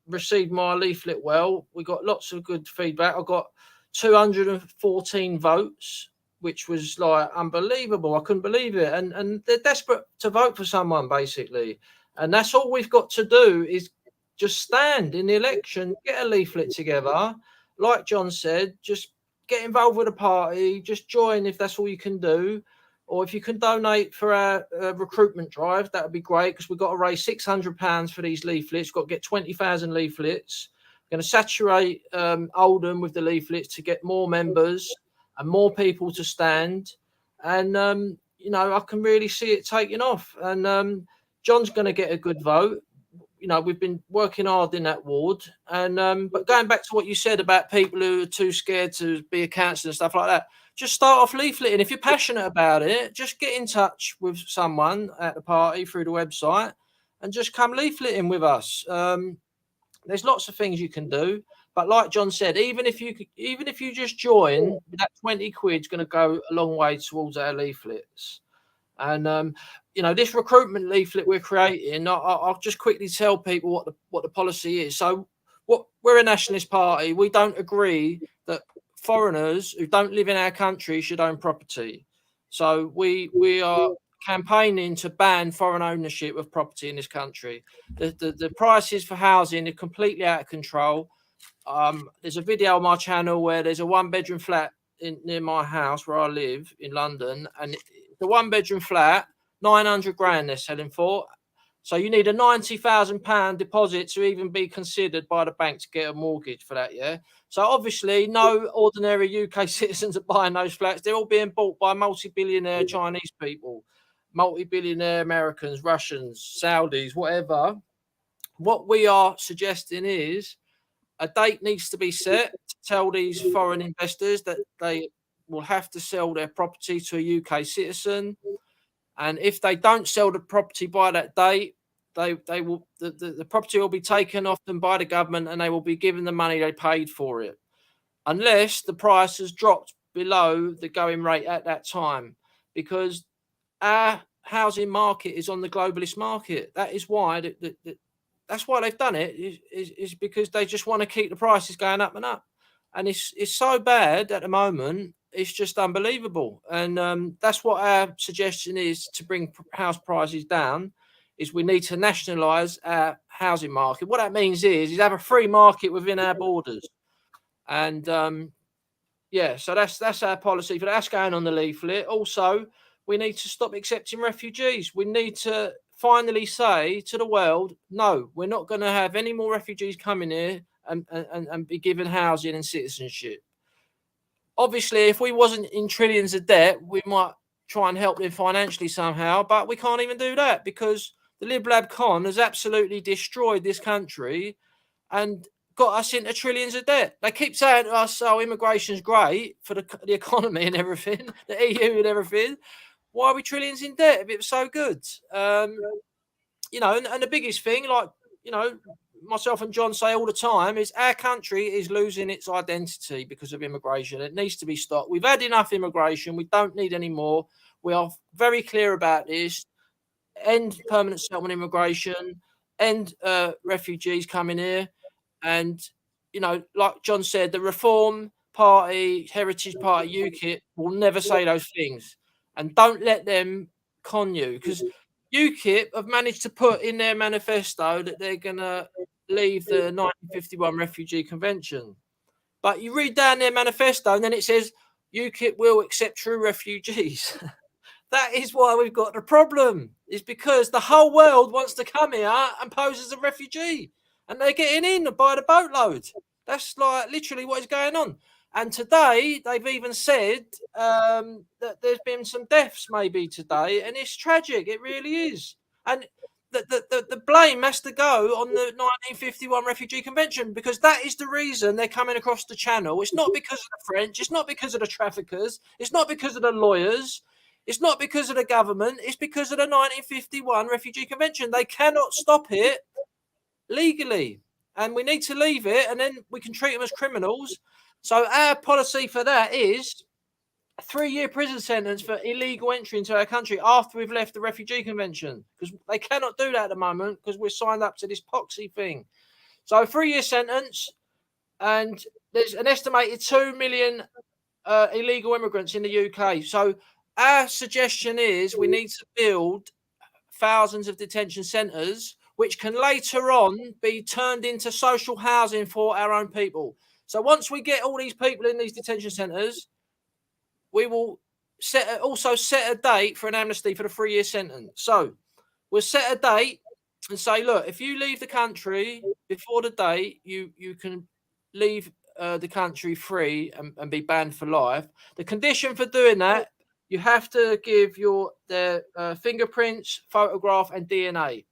[SPEAKER 1] received my leaflet well. We got lots of good feedback. I got 214 votes, which was like unbelievable. I couldn't believe it. And they're desperate to vote for someone, basically. And that's all we've got to do is just stand in the election, get a leaflet together. Like John said, just get involved with the party, just join if that's all you can do. Or if you can donate for our recruitment drive, that would be great, because we've got to raise £600 for these leaflets. We've got to get 20,000 leaflets. We're going to saturate Oldham with the leaflets to get more members and more people to stand. And, you know, I can really see it taking off. And John's going to get a good vote. we've been working hard in that ward. And but going back to what you said about people who are too scared to be a councillor and stuff like that, just start off leafleting. If you're passionate about it, just get in touch with someone at the party through the website and just come leafleting with us. There's lots of things you can do. But like John said, even if you just join, that 20 quid's going to go a long way towards our leaflets. And this recruitment leaflet we're creating, I'll just quickly tell people what the policy is. So, we're a nationalist party. We don't agree that foreigners who don't live in our country should own property. So we are campaigning to ban foreign ownership of property in this country. The prices for housing are completely out of control. There's a video on my channel where there's a 1-bedroom flat near my house where I live in London, and the 1-bedroom flat, 900 grand they're selling for. So you need a £90,000 deposit to even be considered by the bank to get a mortgage for that. Yeah. So obviously, no ordinary UK citizens are buying those flats. They're all being bought by multi-billionaire Chinese people, multi-billionaire Americans, Russians, Saudis, whatever. What we are suggesting is a date needs to be set to tell these foreign investors that they will have to sell their property to a UK citizen. And if they don't sell the property by that date, the property will be taken off them by the government and they will be given the money they paid for it, unless the price has dropped below the going rate at that time, because our housing market is on the globalist market. That is why that's why they've done it, is because they just want to keep the prices going up and up. And it's so bad at the moment, it's just unbelievable. And that's what our suggestion is to bring house prices down, is we need to nationalise our housing market. What that means is have a free market within our borders. And so that's our policy for that's going on the leaflet. Also, we need to stop accepting refugees. We need to finally say to the world, no, we're not going to have any more refugees coming here and be given housing and citizenship. Obviously, if we wasn't in trillions of debt, we might try and help them financially somehow, but we can't even do that because the Lib Lab Con has absolutely destroyed this country and got us into trillions of debt. They keep saying to us, oh, immigration's great for the economy and everything, the EU and everything. Why are we trillions in debt if it was so good? And the biggest thing, myself and John say all the time, is our country is losing its identity because of immigration. It needs to be stopped. We've had enough immigration. We don't need any more. We are very clear about this. End permanent settlement immigration, end refugees coming here. And, like John said, the Reform Party, Heritage Party, UKIP will never say those things. And don't let them con you, because UKIP have managed to put in their manifesto that they're going to leave the 1951 Refugee Convention. But you read down their manifesto and then it says UKIP will accept true refugees. That is why we've got the problem. It's because the whole world wants to come here and pose as a refugee. And they're getting in by the boatload. That's like literally what is going on. And today, they've even said that there's been some deaths maybe today. And it's tragic. It really is. And the blame has to go on the 1951 Refugee Convention, because that is the reason they're coming across the channel. It's not because of the French. It's not because of the traffickers. It's not because of the lawyers. It's not because of the government. It's because of the 1951 Refugee Convention. They cannot stop it legally. And we need to leave it, and then we can treat them as criminals. So our policy for that is a 3-year prison sentence for illegal entry into our country after we've left the Refugee Convention, because they cannot do that at the moment because we're signed up to this poxy thing. So a 3-year sentence, and there's an estimated 2 million illegal immigrants in the UK. So our suggestion is we need to build thousands of detention centres, which can later on be turned into social housing for our own people. So once we get all these people in these detention centres, we will also set a date for an amnesty for the 3-year sentence. So we'll set a date and say, look, if you leave the country before the date, you can leave the country free and be banned for life. The condition for doing that, you have to give their fingerprints, photograph, and DNA.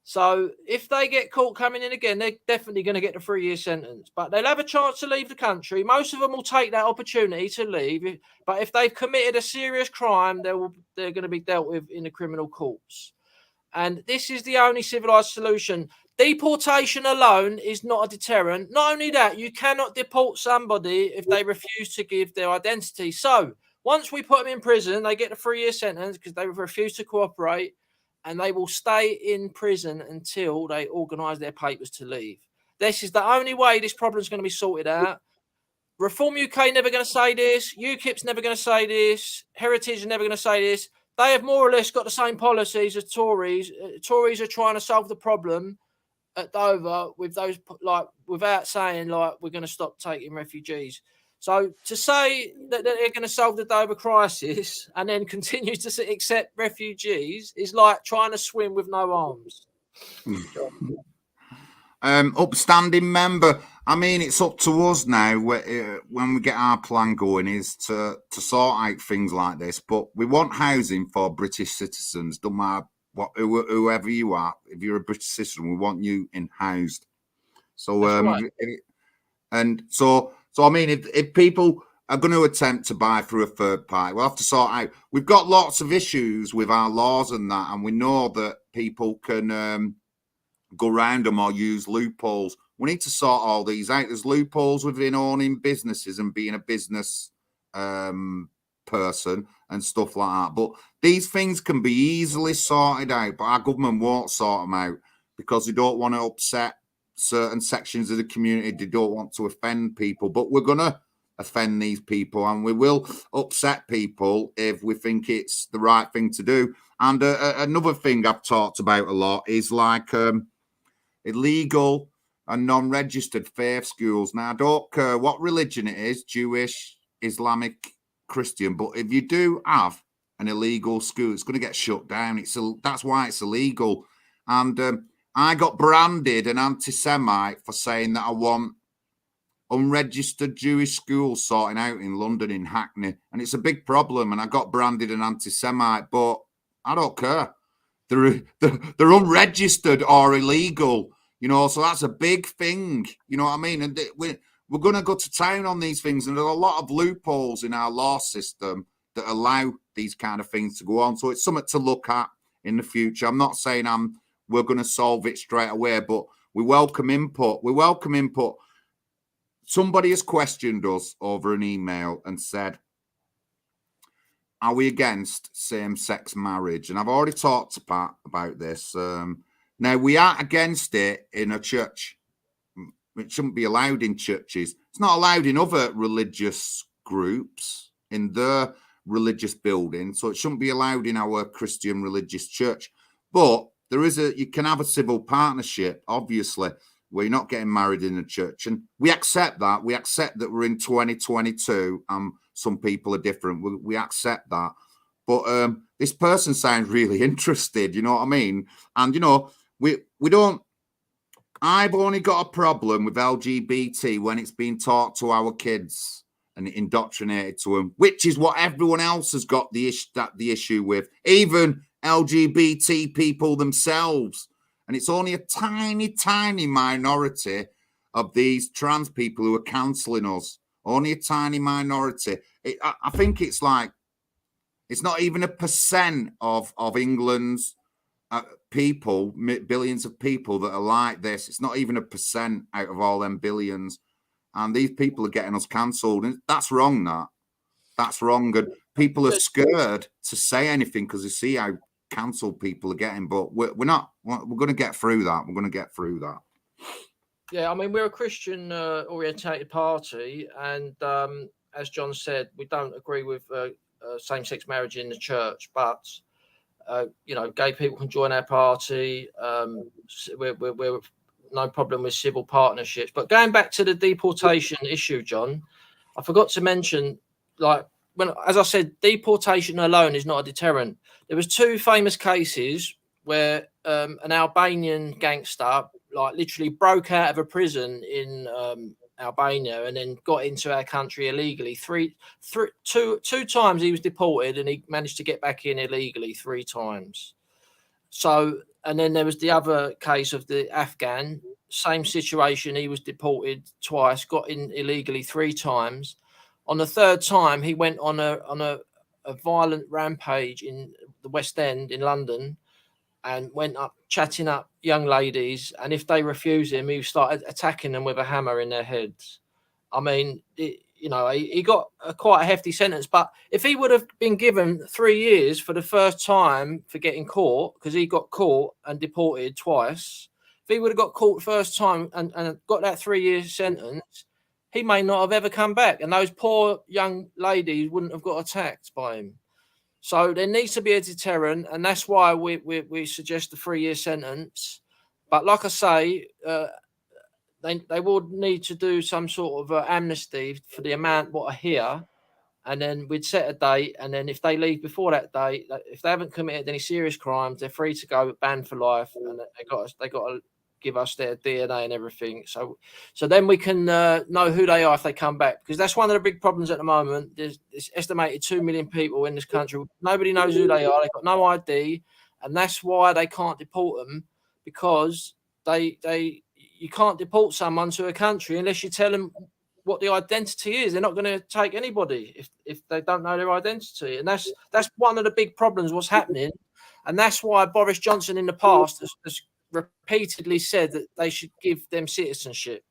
[SPEAKER 1] So if they get caught coming in again, they're definitely going to get the 3-year sentence. But they'll have a chance to leave the country. Most of them will take that opportunity to leave. But if they've committed a serious crime, they're going to be dealt with in the criminal courts. And this is the only civilized solution. Deportation alone is not a deterrent. Not only that, you cannot deport somebody if they refuse to give their identity. So once we put them in prison, they get a 3-year sentence because they refuse to cooperate, and they will stay in prison until they organise their papers to leave. This is the only way this problem is going to be sorted out. Reform UK never going to say this. UKIP's never going to say this. Heritage is never going to say this. They have more or less got the same policies as Tories. Tories are trying to solve the problem at Dover with those, like, without saying, like, we're going to stop taking refugees. So to say that they're going to solve the Dover crisis and then continue to accept refugees is like trying to swim with no arms.
[SPEAKER 2] Upstanding member. I mean, it's up to us now when we get our plan going is to sort out things like this. But we want housing for British citizens. Don't matter whoever you are. If you're a British citizen, we want you in housed. So
[SPEAKER 1] right.
[SPEAKER 2] So I mean, if people are going to attempt to buy through a third party, we'll have to sort out. We've got lots of issues with our laws and that, and we know that people can go around them or use loopholes. We need to sort all these out. There's loopholes within owning businesses and being a business person and stuff like that. But these things can be easily sorted out, but our government won't sort them out because they don't want to upset certain sections of the community. They don't want to offend people, but we're going to offend these people, and we will upset people if we think it's the right thing to do. And another thing I've talked about a lot is like illegal and non-registered faith schools. Now, I don't care what religion it is, Jewish, Islamic, Christian, but if you do have an illegal school, it's going to get shut down. That's why it's illegal. And I got branded an anti-Semite for saying that I want unregistered Jewish schools sorting out in London, in Hackney. And it's a big problem. And I got branded an anti-Semite, but I don't care. They're unregistered or illegal, you know, so that's a big thing. You know what I mean? And we're going to go to town on these things. And there's a lot of loopholes in our law system that allow these kind of things to go on. So it's something to look at in the future. I'm not saying we're going to solve it straight away, but we welcome input. We welcome input. Somebody has questioned us over an email and said, are we against same-sex marriage? And I've already talked to Pat about this. Now, we are against it in a church. It shouldn't be allowed in churches. It's not allowed in other religious groups, in their religious building. So it shouldn't be allowed in our Christian religious church. But you can have a civil partnership, obviously, where you're not getting married in a church. And we accept that. We accept that we're in 2022 and some people are different. We accept that. But this person sounds really interested, you know what I mean? And, you know, we don't... I've only got a problem with LGBT when it's being taught to our kids and indoctrinated to them, which is what everyone else has got the issue with, even LGBT people themselves. And it's only a tiny, tiny minority of these trans people who are cancelling us. Only a tiny minority. I think it's like, it's not even 1% of England's people, billions of people that are like this. It's not even 1% out of all them billions. And these people are getting us cancelled. And that's wrong, That's wrong. And people are scared to say anything because they see how cancelled people are getting. But we're not. We're going to get through that. We're going to get through that.
[SPEAKER 1] Yeah, I mean, we're a Christian orientated party. And as John said, we don't agree with same-sex marriage in the church. But you know, gay people can join our party. We're no problem with civil partnerships. But going back to the deportation issue, John, I forgot to mention, like, as I said, deportation alone is not a deterrent. There was 2 famous cases where an Albanian gangster, like, literally broke out of a prison in Albania and then got into our country illegally. Two times he was deported and he managed to get back in illegally 3 times. So And then there was the other case of the Afghan, same situation. He was deported twice, got in illegally 3 times. On the 3rd time, he went on a violent rampage in the West End in London, and went up chatting up young ladies. And if they refuse him, he started attacking them with a hammer in their heads. I mean, he got quite a hefty sentence. But if he would have been given 3 years for the first time for getting caught, because he got caught and deported twice, if he would have got caught first time and got that 3-year sentence, he may not have ever come back. And those poor young ladies wouldn't have got attacked by him. So there needs to be a deterrent, and that's why we suggest a 3-year sentence. But like I say, they would need to do some sort of amnesty for the amount what are here, and then we'd set a date. And then if they leave before that date, if they haven't committed any serious crimes, they're free to go, banned for life, and they got to give us their DNA and everything. So then we can know who they are if they come back, because that's one of the big problems at the moment. There's estimated 2 million people in this country. Nobody knows who they are. They've got no ID, and that's why they can't deport them, because you can't deport someone to a country unless you tell them what the identity is. They're not going to take anybody if they don't know their identity, and that's one of the big problems. What's happening, and that's why Boris Johnson in the past has repeatedly said that they should give them citizenship,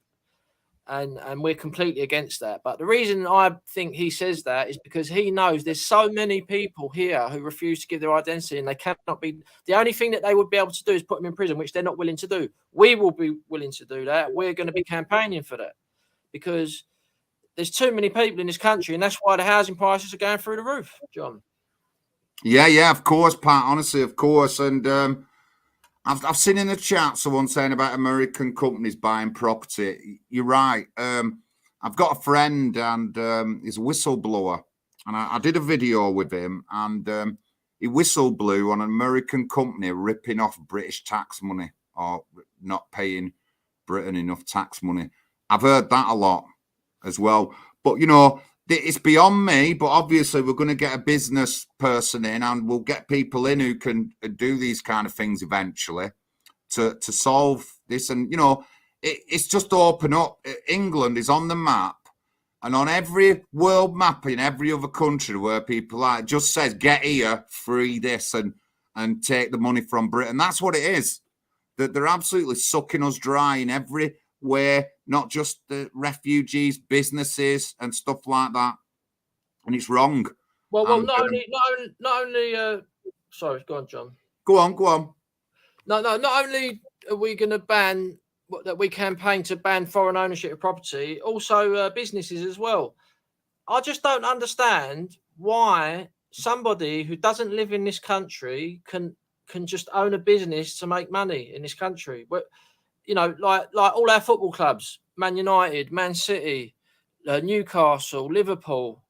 [SPEAKER 1] and we're completely against that. But the reason I think he says that is because he knows there's so many people here who refuse to give their identity, and they cannot be. The only thing that they would be able to do is put them in prison, which they're not willing to do. We will be willing to do that. We're going to be campaigning for that, because there's too many people in this country, and that's why the housing prices are going through the roof, John.
[SPEAKER 2] Yeah, of course, Pat. Honestly, of course. And I've seen in the chat someone saying about American companies buying property. You're right. I've got a friend, and he's a whistleblower, and I did a video with him, and he whistleblew on an American company ripping off British tax money or not paying Britain enough tax money. I've heard that a lot as well. But, it's beyond me, but obviously we're going to get a business person in, and we'll get people in who can do these kind of things eventually to solve this. And, it's just open up. England is on the map, and on every world map in every other country where people are, it just says, get here, free this, and take the money from Britain. That's what it is. That they're absolutely sucking us dry in every way, not just the refugees, businesses and stuff like that. And it's wrong.
[SPEAKER 1] Well, not only. Sorry, go on, John.
[SPEAKER 2] Go on.
[SPEAKER 1] No. Not only are we going to ban that, we campaign to ban foreign ownership of property, also businesses as well. I just don't understand why somebody who doesn't live in this country can just own a business to make money in this country. But like all our football clubs, Man United, Man City, Newcastle, Liverpool,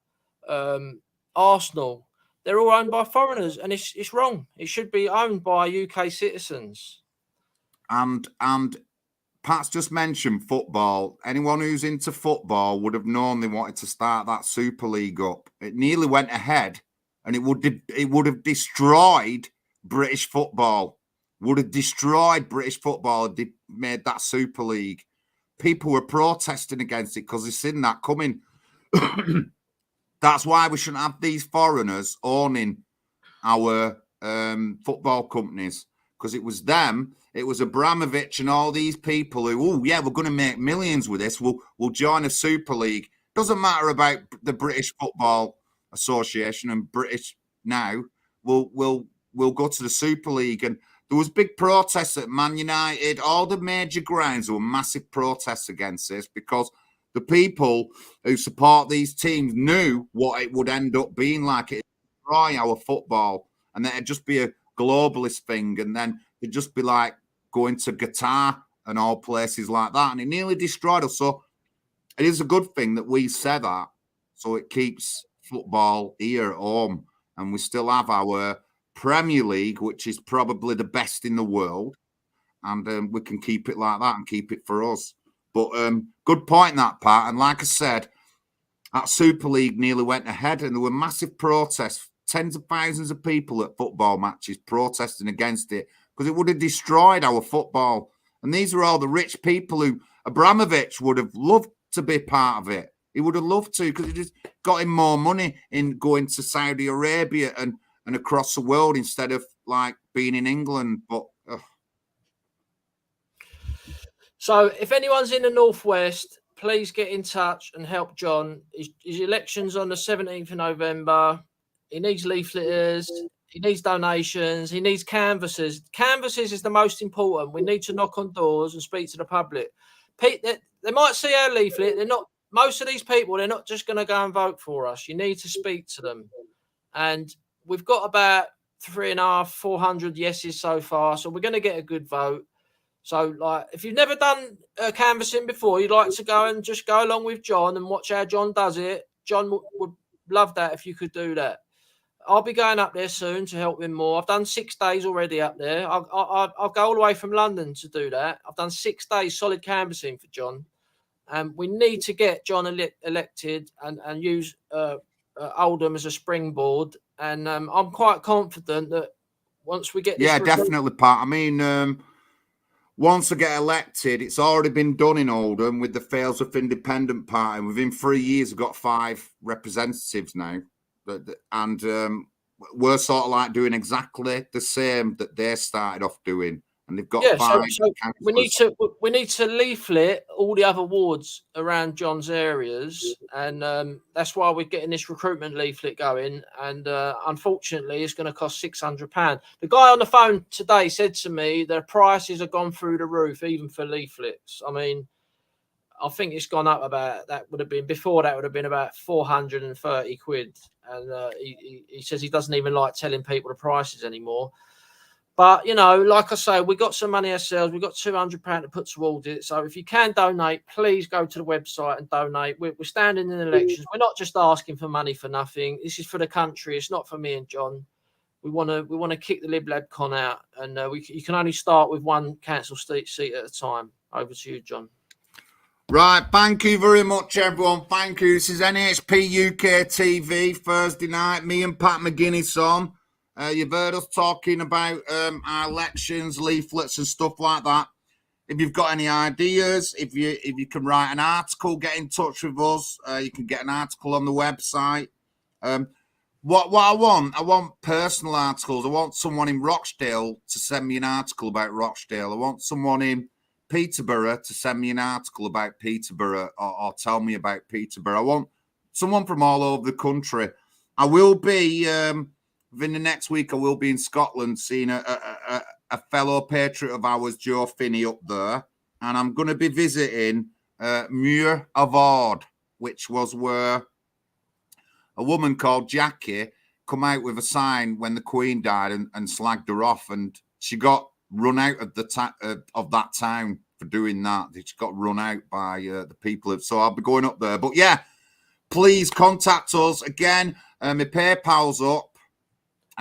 [SPEAKER 1] Arsenal, they're all owned by foreigners, and it's wrong. It should be owned by UK citizens.
[SPEAKER 2] And Pat's just mentioned football. Anyone who's into football would have known they wanted to start that Super League up. It nearly went ahead, and it would have destroyed British football. Would have destroyed British football if they made that Super League. People were protesting against it because they've seen that coming. That's why we shouldn't have these foreigners owning our football companies, because it was them. It was Abramovich and all these people who, we're going to make millions with this. We'll join a Super League. Doesn't matter about the British Football Association and British now. We'll go to the Super League. And there was big protests at Man United. All the major grounds, there were massive protests against this, because the people who support these teams knew what it would end up being like. It'd destroy our football, and then it'd just be a globalist thing, and then it'd just be like going to GETTR and all places like that, and it nearly destroyed us. So it is a good thing that we said that, so it keeps football here at home, and we still have our Premier League, which is probably the best in the world, and we can keep it like that and keep it for us. But good point, that, Pat. And like I said, that Super League nearly went ahead, and there were massive protests, tens of thousands of people at football matches protesting against it, because it would have destroyed our football. And these are all the rich people who Abramovich would have loved to be part of it. He would have loved to, because it just got him more money in going to Saudi Arabia and across the world instead of like being in England. But
[SPEAKER 1] so if anyone's in the Northwest, please get in touch and help John. His election's on the 17th of November. He needs leafleters. He needs donations. He needs canvassers. Canvassers is the most important. We need to knock on doors and speak to the public. They might see our leaflet. They're not. Most of these people, they're not just going to go and vote for us. You need to speak to them. And we've got about 350-400 yeses so far. So we're going to get a good vote. So, like, if you've never done canvassing before, you'd like to go and just go along with John and watch how John does it. John would love that if you could do that. I'll be going up there soon to help him more. I've done 6 days already up there. I'll go all the way from London to do that. I've done 6 days solid canvassing for John. We need to get John elected and use Oldham as a springboard. And I'm quite confident that once we get this...
[SPEAKER 2] Yeah, definitely, Pat. I mean, once I get elected, it's already been done in Oldham with the Failsworth Independent Party. Within 3 years, we've got 5 representatives now. And we're sort of like doing exactly the same that they started off doing. And they've got 5.
[SPEAKER 1] So we need to leaflet all the other wards around John's areas, and that's why we're getting this recruitment leaflet going. And unfortunately, it's going to cost £600. The guy on the phone today said to me the prices have gone through the roof, even for leaflets. I mean, I think it's gone up about, that would have been about 430 quid. And he says he doesn't even like telling people the prices anymore. But, you know, like I say, we got some money ourselves. We've got £200 to put towards it. So if you can donate, please go to the website and donate. We're standing in elections. We're not just asking for money for nothing. This is for the country. It's not for me and John. We want to kick the Lib Lab con out. And you can only start with one council seat at a time. Over to you, John.
[SPEAKER 2] Right, thank you very much, everyone. Thank you. This is NHPUK TV, Thursday night. Me and Pat McGinnis on. You've heard us talking about our elections, leaflets and stuff like that. If you've got any ideas, if you can write an article, get in touch with us. You can get an article on the website. What I want personal articles. I want someone in Rochdale to send me an article about Rochdale. I want someone in Peterborough to send me an article about Peterborough or tell me about Peterborough. I want someone from all over the country. I will be... within the next week, I will be in Scotland seeing a fellow patriot of ours, Joe Finney, up there. And I'm going to be visiting Muir of Ord, which was where a woman called Jackie come out with a sign when the Queen died and slagged her off. And she got run out of of that town for doing that. She got run out by the people. So I'll be going up there. But yeah, please contact us. Again, my PayPal's up.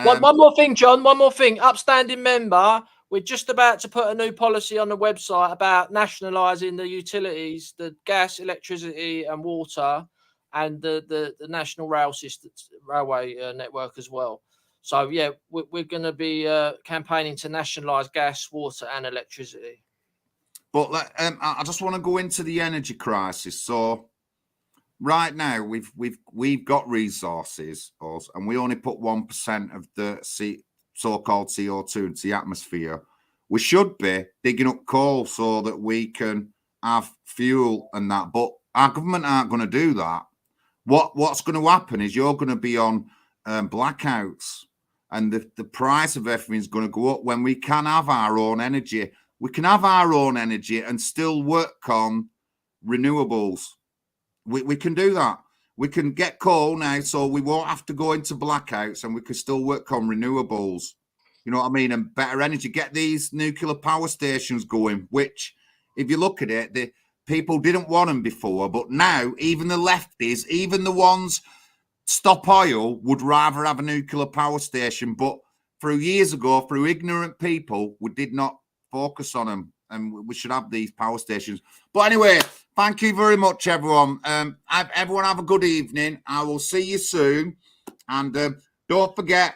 [SPEAKER 1] One more thing, John. One more thing. Upstanding member. We're just about to put a new policy on the website about nationalising the utilities, the gas, electricity, and water, and the national railway network as well. So yeah, we're going to be campaigning to nationalise gas, water, and electricity.
[SPEAKER 2] But I just want to go into the energy crisis. So. Right now, we've got resources, and we only put 1% of the so-called CO2 into the atmosphere. We should be digging up coal so that we can have fuel and that. But our government aren't going to do that. What's going to happen is you're going to be on blackouts, and the price of everything's going to go up when we can have our own energy. We can have our own energy and still work on renewables. We can do that. We can get coal now, so we won't have to go into blackouts, and we can still work on renewables. You know what I mean? And better energy. Get these nuclear power stations going, which, if you look at it, the people didn't want them before, but now even the lefties, even the ones stop oil, would rather have a nuclear power station. But through years ago, through ignorant people, we did not focus on them, and we should have these power stations. But anyway, thank you very much, everyone. Everyone have a good evening. I will see you soon. And don't forget,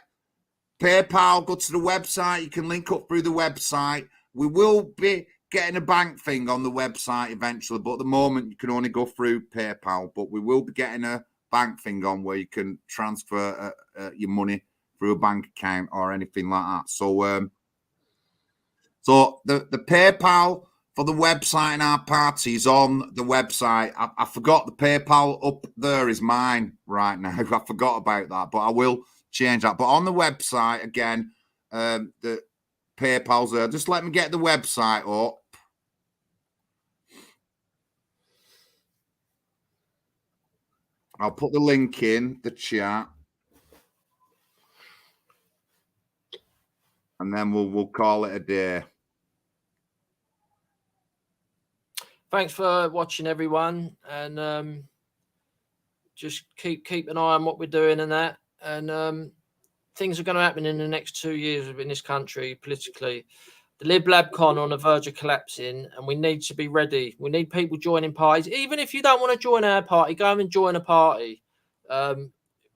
[SPEAKER 2] PayPal, go to the website. You can link up through the website. We will be getting a bank thing on the website eventually, but at the moment you can only go through PayPal. But we will be getting a bank thing on where you can transfer your money through a bank account or anything like that. So, so the PayPal for the website and our party is on the website. I forgot the PayPal up there is mine right now. I forgot about that, but I will change that. But on the website again, the PayPal's there. Just let me get the website up. I'll put the link in the chat, and then we'll call it a day.
[SPEAKER 1] Thanks for watching, everyone, and just keep an eye on what we're doing and that. And things are going to happen in the next 2 years in this country politically. The LibLab Con on the verge of collapsing, and we need to be ready. We need people joining parties. Even if you don't want to join our party, go and join a party,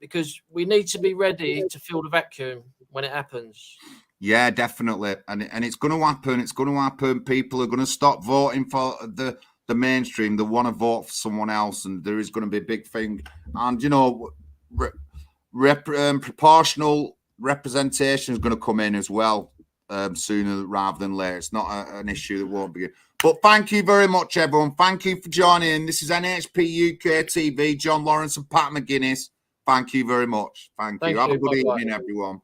[SPEAKER 1] because we need to be ready to fill the vacuum when it happens.
[SPEAKER 2] Yeah, definitely, and it's going to happen. It's going to happen. People are going to stop voting for the mainstream. They want to vote for someone else, and there is going to be a big thing. And you know, proportional representation is going to come in as well. Sooner rather than later. It's not an issue that won't be. But thank you very much, everyone. Thank you for joining. This is NHPUK TV, John Lawrence and Pat McGinnis. Thank you very much. Thank you. Have a good evening, everyone.